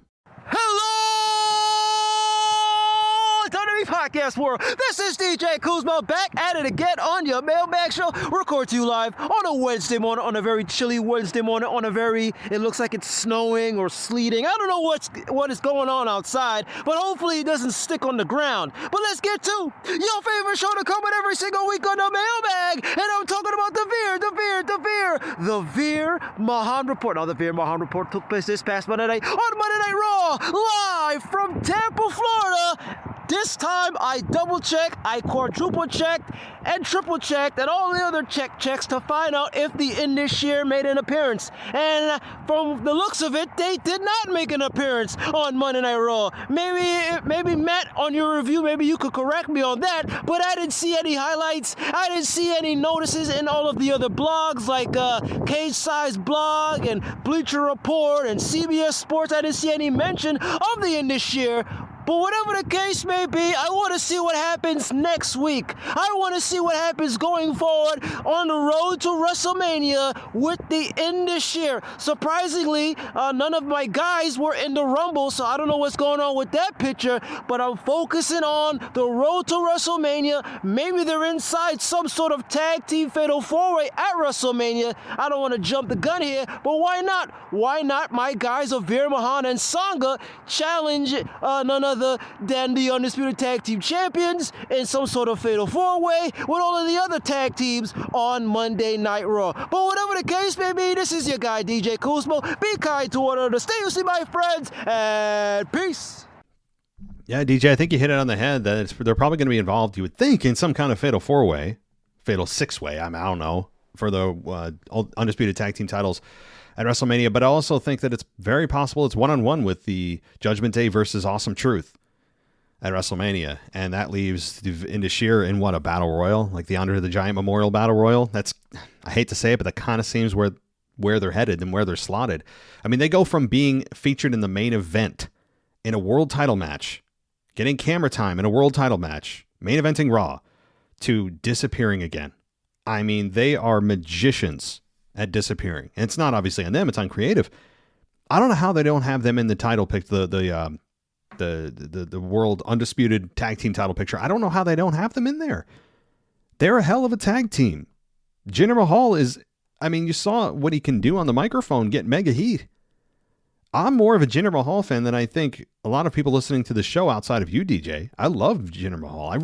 Podcast world. This is DJ Kuzma back at it again on your Mailbag show. Record to you live on a Wednesday morning, on a very chilly Wednesday morning, it looks like it's snowing or sleeting. I don't know what is going on outside, but hopefully it doesn't stick on the ground. But let's get to your favorite show to come in every single week on the Mailbag, and I'm talking about the Veer Mahan Report. Now, the Veer Mahan Report took place this past Monday night on Monday Night Raw, live from Tampa, Florida. This time I double checked, I quadruple checked, and triple checked, and all the other checks to find out if the Indus made an appearance. And from the looks of it, they did not make an appearance on Monday Night Raw. Maybe Matt, on your review, maybe you could correct me on that, but I didn't see any highlights. I didn't see any notices in all of the other blogs, like Cage Size Blog and Bleacher Report and CBS Sports. I didn't see any mention of the Indus. But whatever the case may be, I want to see what happens next week. I want to see what happens going forward on the road to WrestleMania with the Indus. Surprisingly, none of my guys were in the Rumble, so I don't know what's going on with that picture, but I'm focusing on the road to WrestleMania. Maybe they're inside some sort of tag team fatal four-way at WrestleMania. I don't want to jump the gun here, but why not? Why not my guys of Veer Mahan and Sangha challenge none other than the Undisputed Tag Team Champions in some sort of fatal four-way with all of the other tag teams on Monday Night Raw. But whatever the case may be, this is your guy, DJ Kuzmo. Be kind to one another. Stay safe, my friends, and peace. Yeah, DJ, I think you hit it on the head that they're probably going to be involved, you would think, in some kind of fatal four-way, fatal six-way, I don't know, for the Undisputed Tag Team titles at WrestleMania, but I also think that it's very possible it's one-on-one with the Judgment Day versus Awesome Truth at WrestleMania, and that leaves the Indus in a battle royal, like the Andre the Giant Memorial Battle Royal. That's, I hate to say it, but that kind of seems where they're headed and where they're slotted. I mean, they go from being featured in the main event in a world title match, getting camera time in a world title match, main eventing Raw, to disappearing again. I mean, they are magicians at disappearing. And it's not obviously on them, it's on creative. I don't know how they don't have them in the title pick, the world undisputed tag team title picture. I don't know how they don't have them in there. They're a hell of a tag team. Jinder Mahal is, I mean, you saw what he can do on the microphone, get mega heat. I'm more of a Jinder Mahal fan than I think a lot of people listening to the show outside of you, DJ. I love Jinder Mahal.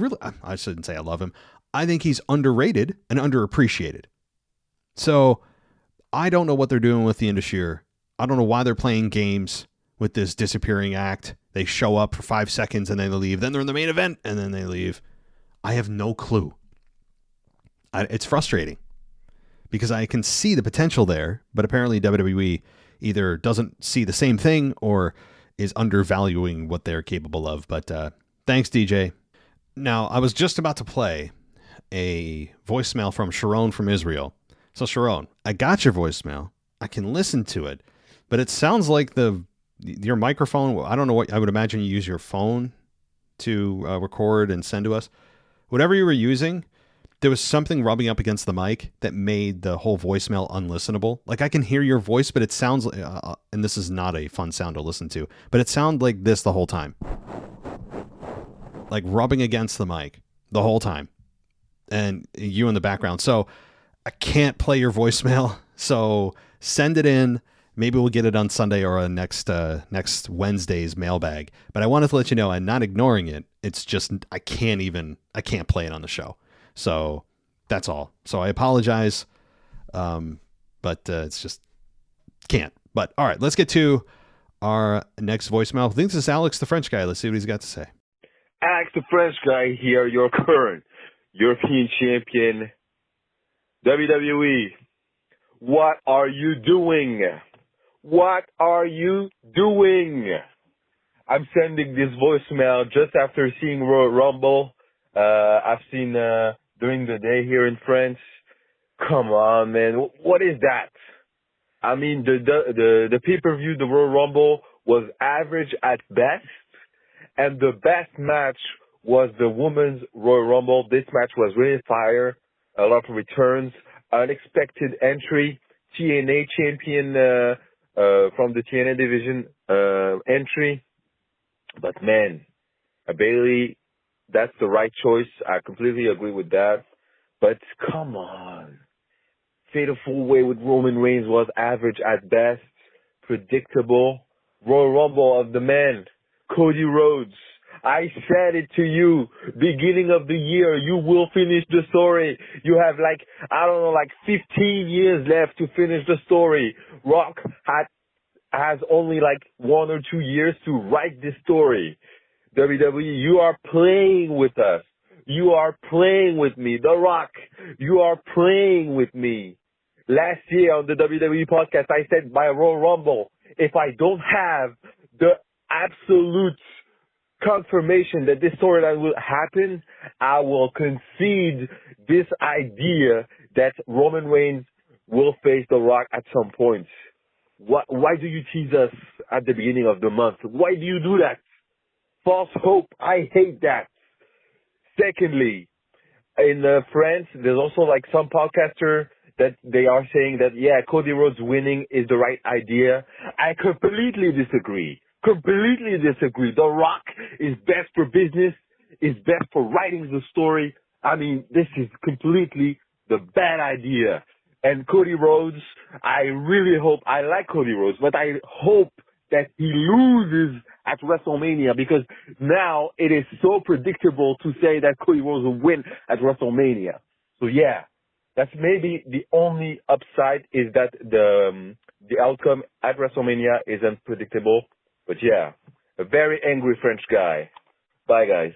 I shouldn't say I love him. I think he's underrated and underappreciated. So I don't know what they're doing with the Indus. I don't know why they're playing games with this disappearing act. They show up for 5 seconds and then they leave. Then they're in the main event and then they leave. I have no clue. It's frustrating because I can see the potential there, but apparently WWE either doesn't see the same thing or is undervaluing what they're capable of. But thanks, DJ. Now, I was just about to play a voicemail from Sharon from Israel. So Sharon, I got your voicemail. I can listen to it, but it sounds like your microphone. I don't know what, I would imagine you use your phone to record and send to us. Whatever you were using, there was something rubbing up against the mic that made the whole voicemail unlistenable. Like I can hear your voice, but it sounds, and this is not a fun sound to listen to, but it sounded like this the whole time. Like rubbing against the mic the whole time. And you in the background. So I can't play your voicemail. So send it in. Maybe we'll get it on Sunday or next Wednesday's mailbag. But I wanted to let you know I'm not ignoring it. It's just I can't play it on the show. So that's all. So I apologize. But it's just can't. But all right, let's get to our next voicemail. I think this is Alex, the French guy. Let's see what he's got to say. Alex, the French guy here, your current European champion, WWE. What are you doing? What are you doing? I'm sending this voicemail just after seeing Royal Rumble. I've seen during the day here in France. Come on, man. What is that? I mean, the pay-per-view, the Royal Rumble, was average at best. And the best match was the Women's Royal Rumble. This match was really fire. A lot of returns. Unexpected entry. TNA champion from the TNA division entry. But man, Bailey, that's the right choice. I completely agree with that. But come on. Fatal 4-Way with Roman Reigns was average at best. Predictable. Royal Rumble of the man, Cody Rhodes. I said it to you, beginning of the year, you will finish the story. You have 15 years left to finish the story. Rock has only 1 or 2 years to write this story. WWE, you are playing with us. You are playing with me. The Rock, you are playing with me. Last year on the WWE podcast, I said by Royal Rumble, if I don't have the absolute confirmation that this storyline will happen, I will concede this idea that Roman Reigns will face The Rock at some point. Why do you tease us at the beginning of the month? Why do you do that? False hope. I hate that. Secondly, in France, there's also some podcaster that they are saying that, yeah, Cody Rhodes winning is the right idea. I completely disagree. The Rock is best for business, is best for writing the story. I mean, this is completely the bad idea. And Cody Rhodes, I like Cody Rhodes, but I hope that he loses at WrestleMania, because now it is so predictable to say that Cody Rhodes will win at WrestleMania. So yeah, that's maybe the only upside, is that the outcome at WrestleMania is unpredictable. But yeah, a very angry French guy. Bye, guys.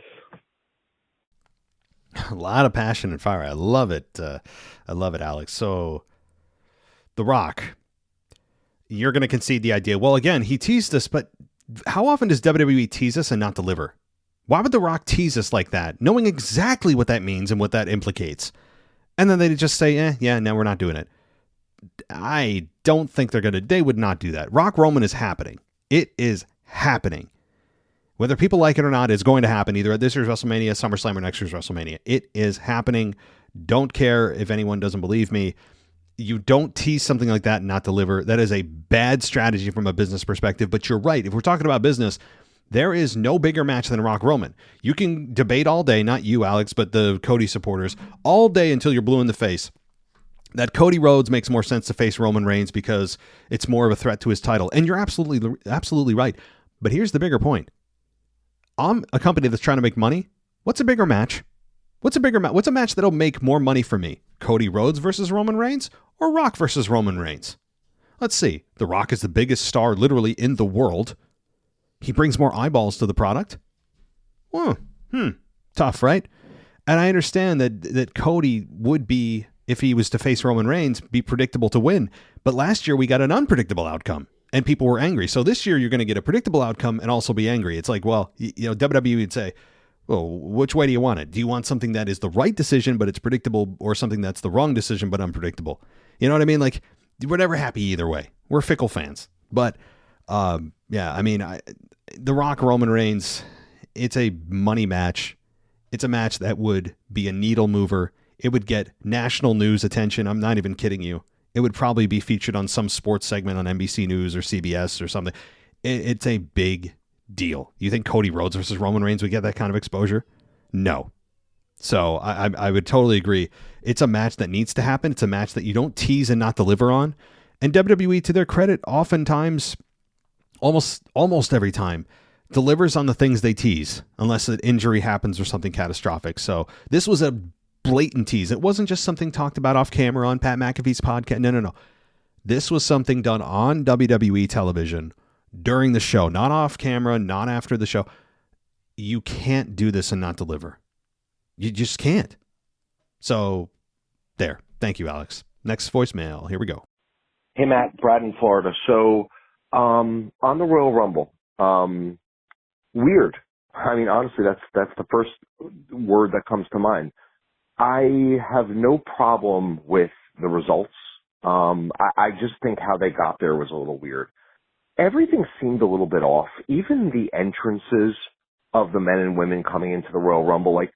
A lot of passion and fire. I love it. I love it, Alex. So, The Rock, you're going to concede the idea. Well, again, he teased us, but how often does WWE tease us and not deliver? Why would The Rock tease us like that, knowing exactly what that means and what that implicates? And then they just say, yeah, no, we're not doing it. I don't think they would not do that. Rock Roman is happening. It is happening. Whether people like it or not, it's going to happen either at this year's WrestleMania, SummerSlam, or next year's WrestleMania. It is happening. Don't care if anyone doesn't believe me. You don't tease something like that and not deliver. That is a bad strategy from a business perspective, but you're right. If we're talking about business, there is no bigger match than Rock Roman. You can debate all day, not you, Alex, but the Cody supporters, all day until you're blue in the face, that Cody Rhodes makes more sense to face Roman Reigns because it's more of a threat to his title. And you're absolutely right. But here's the bigger point. I'm a company that's trying to make money. What's a bigger match? What's a match that'll make more money for me? Cody Rhodes versus Roman Reigns or Rock versus Roman Reigns? Let's see. The Rock is the biggest star literally in the world. He brings more eyeballs to the product. Tough, right? And I understand that Cody would be, if he was to face Roman Reigns, be predictable to win. But last year we got an unpredictable outcome and people were angry. So this year you're going to get a predictable outcome and also be angry. It's like, well, WWE would say, well, which way do you want it? Do you want something that is the right decision, but it's predictable, or something that's the wrong decision, but unpredictable? You know what I mean? Like, we're never happy either way. We're fickle fans. But, yeah, I mean, The Rock, Roman Reigns, it's a money match. It's a match that would be a needle mover. It would get national news attention. I'm not even kidding you. It would probably be featured on some sports segment on NBC News or CBS or something. It's a big deal. You think Cody Rhodes versus Roman Reigns would get that kind of exposure? No. So I would totally agree. It's a match that needs to happen. It's a match that you don't tease and not deliver on. And WWE, to their credit, oftentimes, almost every time, delivers on the things they tease, unless an injury happens or something catastrophic. So this was a blatant tease. It wasn't just something talked about off camera on Pat McAfee's podcast. No. This was something done on WWE television during the show, not off camera, not after the show. You can't do this and not deliver. You just can't. So there. Thank you, Alex. Next voicemail. Here we go. Hey, Matt, Brad in Florida. So, on the Royal Rumble, weird. I mean, honestly, that's the first word that comes to mind. I have no problem with the results. I just think how they got there was a little weird. Everything seemed a little bit off. Even the entrances of the men and women coming into the Royal Rumble, like,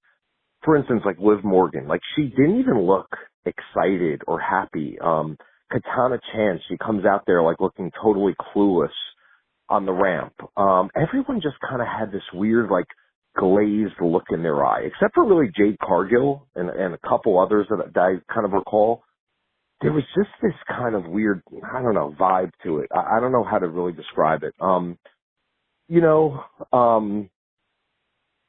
for instance, like Liv Morgan, like she didn't even look excited or happy. Katana Chance, she comes out there like looking totally clueless on the ramp. Everyone just kind of had this weird, like, glazed look in their eye, except for really Jade Cargill and a couple others that I kind of recall. There was just this kind of weird, I don't know, vibe to it. I don't know how to really describe it.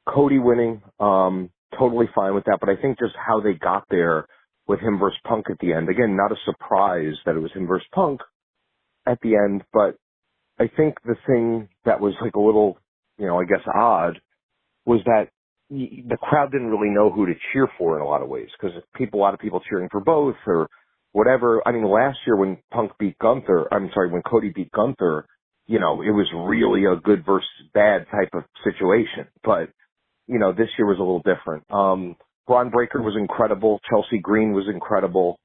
Cody winning, totally fine with that, but I think just how they got there with him versus Punk at the end. Again, not a surprise that it was him versus Punk at the end, but I think the thing that was like a little, I guess odd was that the crowd didn't really know who to cheer for in a lot of ways because a lot of people cheering for both or whatever. I mean, last year when Cody beat Gunther, it was really a good versus bad type of situation. But, this year was a little different. Braun Breaker was incredible. Chelsea Green was incredible.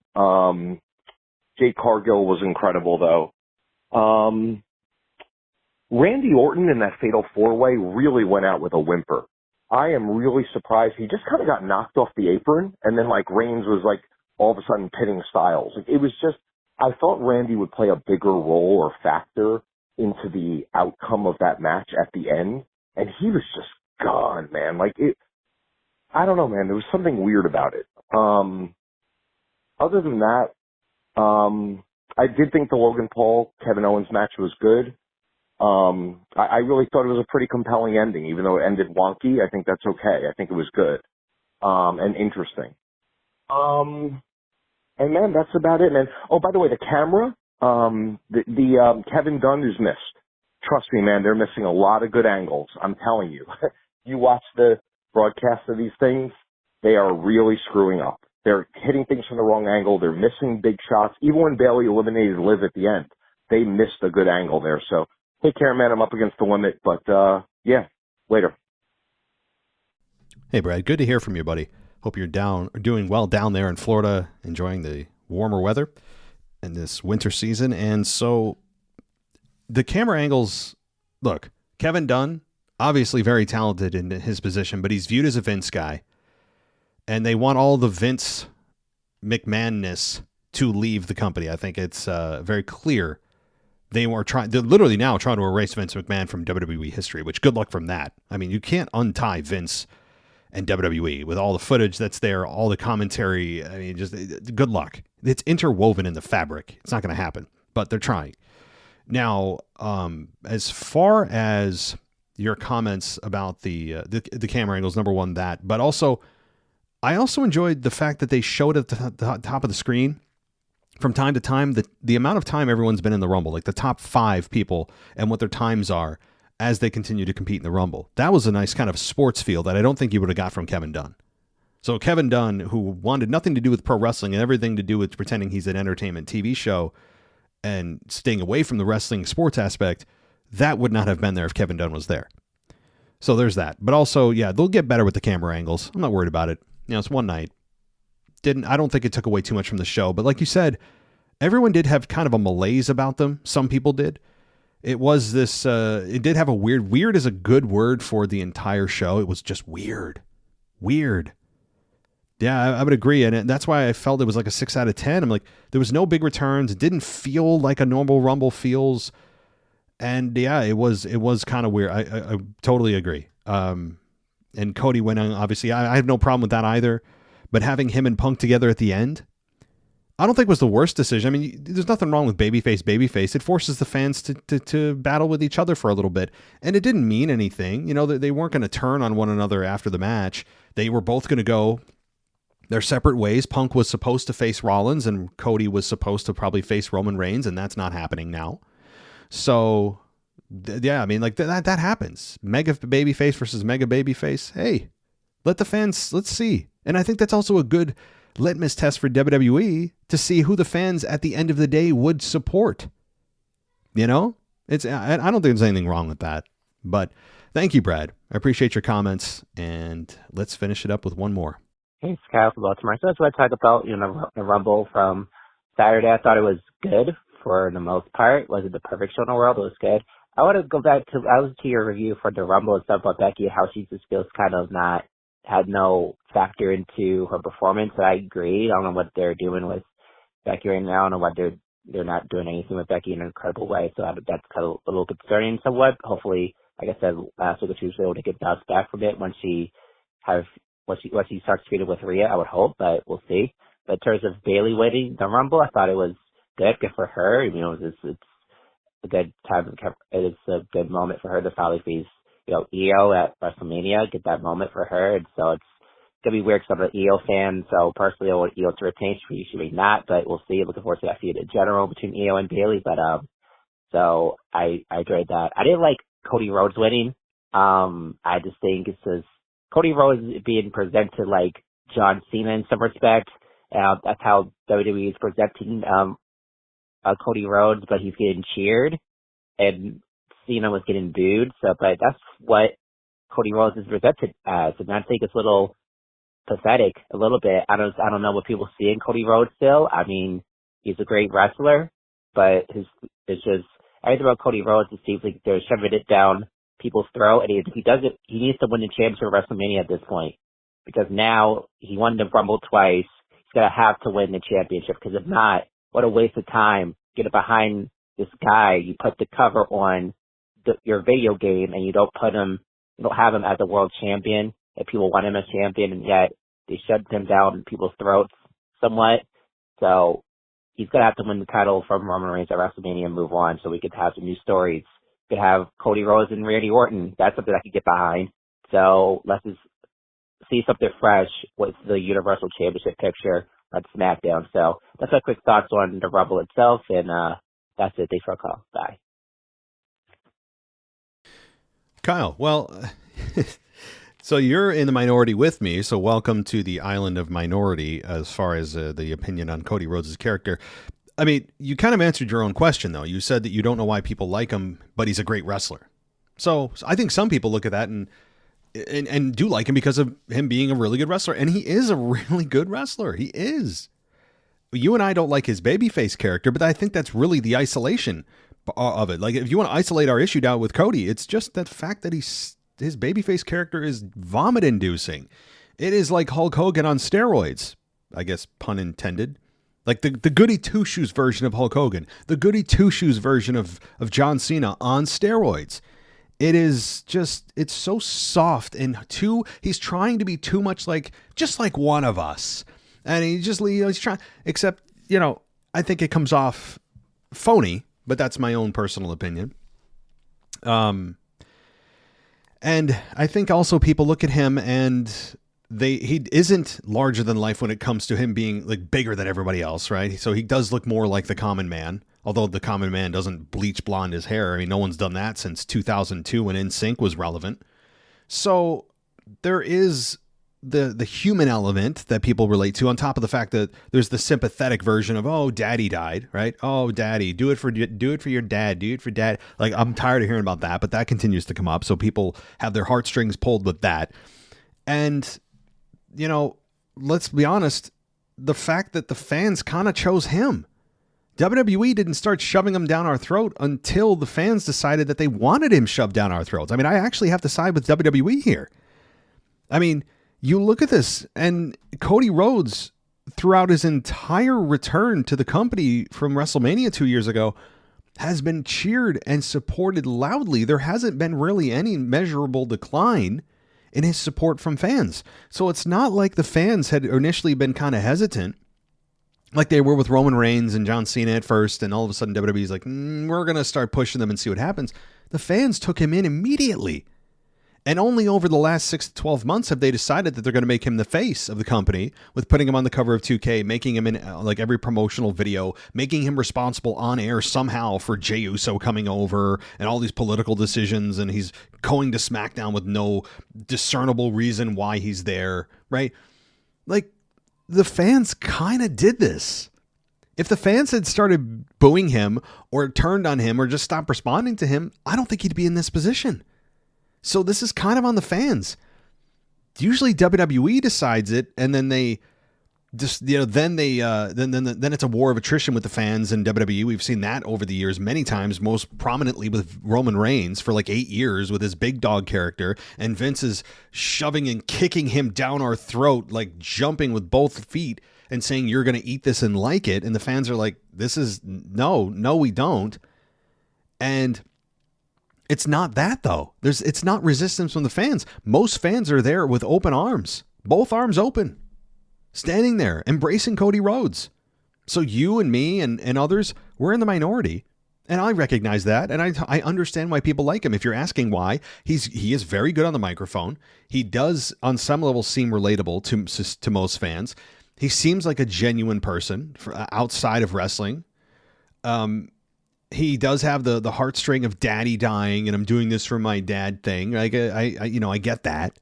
Jade Cargill was incredible, though. Randy Orton in that Fatal 4-Way really went out with a whimper. I am really surprised. He just kind of got knocked off the apron, and then, like, Reigns was, like, all of a sudden pinning Styles. Like, it was just, I thought Randy would play a bigger role or factor into the outcome of that match at the end, and he was just gone, man. Like, I don't know, man. There was something weird about it. Other than that, I did think the Logan Paul, Kevin Owens match was good. I really thought it was a pretty compelling ending, even though it ended wonky. I think that's okay. I think it was good, and interesting. And man, that's about it, man. Oh, by the way, the camera, the Kevin Dunn who's missed. Trust me, man, they're missing a lot of good angles. I'm telling you. You watch the broadcast of these things, they are really screwing up. They're hitting things from the wrong angle. They're missing big shots. Even when Bayley eliminated Liv at the end, they missed a good angle there. So, take care, man. I'm up against the limit, but yeah, later. Hey, Brad. Good to hear from you, buddy. Hope you're doing well down there in Florida, enjoying the warmer weather in this winter season. And so the camera angles, look, Kevin Dunn, obviously very talented in his position, but he's viewed as a Vince guy. And they want all the Vince McMahon-ness to leave the company. I think it's very clear. They're literally now trying to erase Vince McMahon from WWE history, which good luck from that. I mean, you can't untie Vince and WWE with all the footage that's there, all the commentary. I mean, just good luck. It's interwoven in the fabric. It's not going to happen, but they're trying. Now, as far as your comments about the camera angles, number one, but also, I also enjoyed the fact that they showed at the top of the screen from time to time the amount of time everyone's been in the Rumble, like the top 5 people and what their times are as they continue to compete in the Rumble. That was a nice kind of sports feel that I don't think you would have got from Kevin Dunn. So Kevin Dunn, who wanted nothing to do with pro wrestling and everything to do with pretending he's an entertainment TV show and staying away from the wrestling sports aspect, that would not have been there if Kevin Dunn was there. So there's that. But also, yeah, they'll get better with the camera angles. I'm not worried about it. It's one night. I don't think it took away too much from the show. But like you said, everyone did have kind of a malaise about them. Some people did. It was this, it did have a weird is a good word for the entire show. It was just weird. Yeah, I would agree. And that's why I felt it was like a 6 out of 10. I'm like, there was no big returns. It didn't feel like a normal Rumble feels. And yeah, it was kind of weird. I totally agree. And Cody winning, obviously, I have no problem with that either. But having him and Punk together at the end, I don't think was the worst decision. I mean, there's nothing wrong with babyface. It forces the fans to battle with each other for a little bit. And it didn't mean anything. They weren't going to turn on one another after the match. They were both going to go their separate ways. Punk was supposed to face Rollins and Cody was supposed to probably face Roman Reigns, and that's not happening now. So, yeah, I mean, like that happens. Mega babyface versus mega babyface. Hey, let's see. And I think that's also a good litmus test for WWE to see who the fans at the end of the day would support. You know, I don't think there's anything wrong with that. But thank you, Brad. I appreciate your comments, and let's finish it up with one more. Hey, it's Kyle from Baltimore. So that's what I talk about, the Rumble from Saturday. I thought it was good for the most part. Was it the perfect show in the world? It was good. I want to go back to, I was to your review for the Rumble and stuff about Becky, how she just feels kind of had no factor into her performance. I agree. I don't know what they're doing with Becky right now. I don't know what they're not doing anything with Becky in an incredible way. So that's kind of a little concerning somewhat. Hopefully, like I said last week, she was able to get bounced back from it when she starts feuding with Rhea, I would hope, but we'll see. But in terms of Bayley winning the Rumble, I thought it was good for her. It's a good time. It is a good moment for her to finally face, Io at WrestleMania, get that moment for her. And so it's going to be weird because I'm an Io fan. So personally, I want Io to retain. She may not, but we'll see. Looking forward to that feud in general between Io and Bayley. But, so I enjoyed that. I didn't like Cody Rhodes winning. I just think it's just Cody Rhodes being presented like John Cena in some respect. That's how WWE is presenting, Cody Rhodes, but he's getting cheered, and Cena was getting booed. So, but that's what Cody Rhodes is presented as, and I think it's a little pathetic, a little bit. I don't know what people see in Cody Rhodes still. I mean, he's a great wrestler, but it's just everything about Cody Rhodes. It seems like they're shoving it down people's throat, and if he does it, he needs to win the championship at WrestleMania at this point, because now he won the Rumble twice. He's gonna have to win the championship, because if not, what a waste of time. Get it behind this guy. You put the cover on your video game, and you don't have him as a world champion, and people want him as champion, and yet they shoved him down people's throats somewhat. So he's gonna have to win the title from Roman Reigns at WrestleMania and move on, so we could have some new stories. We could have Cody Rhodes and Randy Orton. That's something I could get behind. So let's just see something fresh with the Universal Championship picture on SmackDown. So that's my quick thoughts on the Rumble itself, and that's it. Thanks for a call. Bye. Kyle, well, so you're in the minority with me, so welcome to the island of minority as far as the opinion on Cody Rhodes' character. I mean, you kind of answered your own question, though. You said that you don't know why people like him, but he's a great wrestler. So I think some people look at that and do like him because of him being a really good wrestler. And he is a really good wrestler. He is. You and I don't like his babyface character, but I think that's really the isolation of it. Like, if you want to isolate our issue down with Cody, it's just that fact that his babyface character is vomit-inducing. It is like Hulk Hogan on steroids, I guess, pun intended. Like the goody two-shoes version of Hulk Hogan, the goody two-shoes version of John Cena on steroids. It is just, it's so soft and he's trying to be too much just like one of us. And he's trying, except, I think it comes off phony, but that's my own personal opinion. And I think also people look at him and he isn't larger than life when it comes to him being like bigger than everybody else, right? So he does look more like the common man, although the common man doesn't bleach blonde his hair. I mean, no one's done that since 2002 when NSYNC was relevant. So there is the human element that people relate to, on top of the fact that there's the sympathetic version of, oh, daddy died, right? Oh, daddy, do it for your dad, do it for dad. Like, I'm tired of hearing about that, but that continues to come up. So people have their heartstrings pulled with that. And let's be honest, the fact that the fans kind of chose him. WWE didn't start shoving him down our throat until the fans decided that they wanted him shoved down our throats. I mean, I actually have to side with WWE here. I mean, you look at this, and Cody Rhodes, throughout his entire return to the company from WrestleMania 2 years ago, has been cheered and supported loudly. There hasn't been really any measurable decline in his support from fans. So it's not like the fans had initially been kind of hesitant, like they were with Roman Reigns and John Cena at first, and all of a sudden WWE's like, we're going to start pushing them and see what happens. The fans took him in immediately. And only over the last 6 to 12 months have they decided that they're going to make him the face of the company, with putting him on the cover of 2K, making him in like every promotional video, making him responsible on air somehow for Jey Uso coming over and all these political decisions. And he's going to SmackDown with no discernible reason why he's there, right? Like, the fans kind of did this. If the fans had started booing him or turned on him or just stopped responding to him, I don't think he'd be in this position. So this is kind of on the fans. Usually WWE decides it, and then they just, then it's a war of attrition with the fans in WWE. We've seen that over the years many times, most prominently with Roman Reigns for like 8 years with his big dog character, and Vince is shoving and kicking him down our throat, like jumping with both feet and saying, you're going to eat this and like it. And the fans are like, no, we don't. And it's not that, though. It's not resistance from the fans. Most fans are there with open arms, both arms open, standing there, embracing Cody Rhodes. So you and me and others, we're in the minority. And I recognize that. And I understand why people like him. If you're asking why, he is very good on the microphone. He does, on some level, seem relatable to most fans. He seems like a genuine person outside of wrestling. He does have the heartstring of daddy dying and I'm doing this for my dad thing. Like I get that.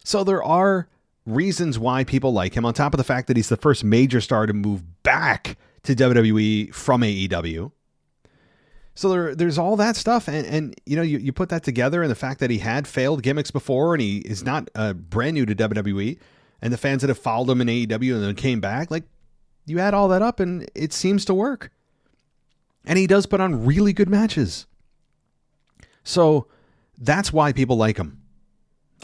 So there are reasons why people like him, on top of the fact that he's the first major star to move back to WWE from AEW. So there's all that stuff. And you put that together, and the fact that he had failed gimmicks before and he is not brand new to WWE, and the fans that have followed him in AEW and then came back, like, you add all that up and it seems to work. And he does put on really good matches. So that's why people like him.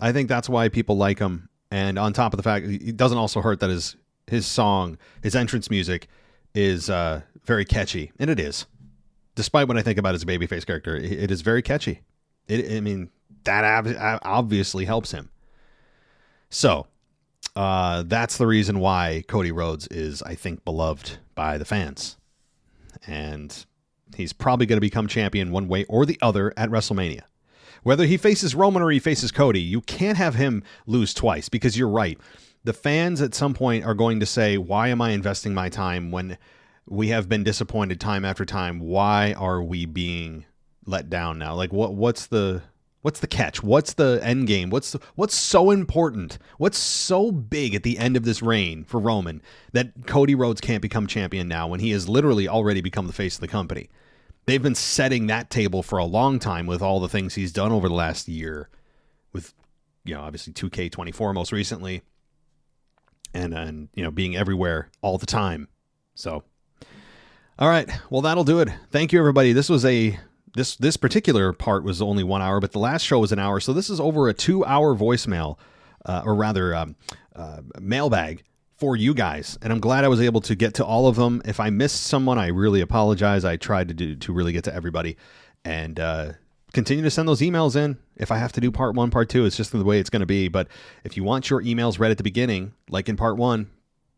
I think that's why people like him. And on top of the fact, it doesn't also hurt that his song, his entrance music is very catchy. And it is. Despite what I think about his babyface character, it is very catchy. That obviously helps him. So that's the reason why Cody Rhodes is, I think, beloved by the fans. And he's probably going to become champion one way or the other at WrestleMania. Whether he faces Roman or he faces Cody, you can't have him lose twice, because you're right. The fans at some point are going to say, why am I investing my time when we have been disappointed time after time? Why are we being let down now? Like, what's the catch? What's the end game? What's so important? What's so big at the end of this reign for Roman that Cody Rhodes can't become champion now when he has literally already become the face of the company? They've been setting that table for a long time with all the things he's done over the last year, with, obviously 2K24 most recently, and being everywhere all the time. So, all right, well, that'll do it. Thank you, everybody. This was this particular part was only 1 hour, but the last show was an hour. So this is over a 2-hour voicemail, or rather mailbag for you guys. And I'm glad I was able to get to all of them. If I missed someone, I really apologize. I tried to really get to everybody, and continue to send those emails in. If I have to do part 1, part 2, it's just the way it's going to be. But if you want your emails read at the beginning, like in part 1,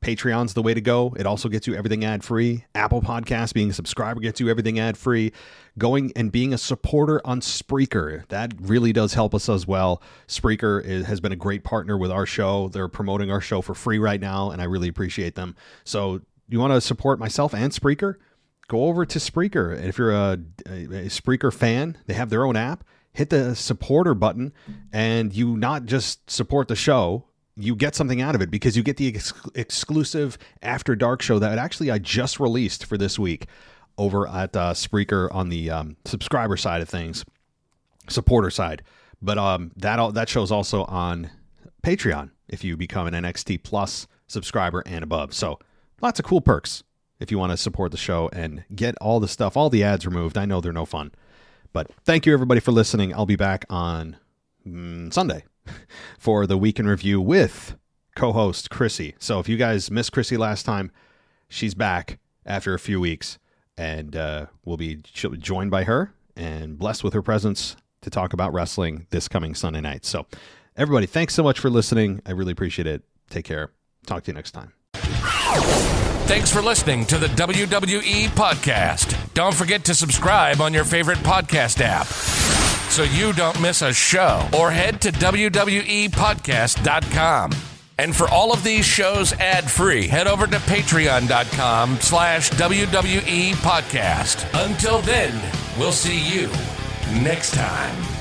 Patreon's the way to go. It also gets you everything ad-free. Apple Podcasts, being a subscriber, gets you everything ad-free. Going and being a supporter on Spreaker, that really does help us as well. Spreaker has been a great partner with our show. They're promoting our show for free right now, and I really appreciate them. So you want to support myself and Spreaker? Go over to Spreaker. If you're a Spreaker fan, they have their own app. Hit the supporter button, and you not just support the show, you get something out of it, because you get the exclusive After Dark show that actually I just released for this week over at Spreaker on the subscriber side of things, supporter side. But that show's also on Patreon if you become an NXT Plus subscriber and above. So lots of cool perks if you want to support the show and get all the stuff, all the ads removed. I know they're no fun. But thank you, everybody, for listening. I'll be back on Sunday for the Week in Review with co-host Chrissy. So if you guys missed Chrissy last time, she's back after a few weeks, and she'll be joined by her and blessed with her presence to talk about wrestling this coming Sunday night. So everybody, thanks so much for listening. I really appreciate it. Take care. Talk to you next time. Thanks for listening to the WWE Podcast. Don't forget to subscribe on your favorite podcast app so you don't miss a show, or head to WWEpodcast.com. And for all of these shows ad-free, head over to patreon.com/WWE Podcast. Until then, we'll see you next time.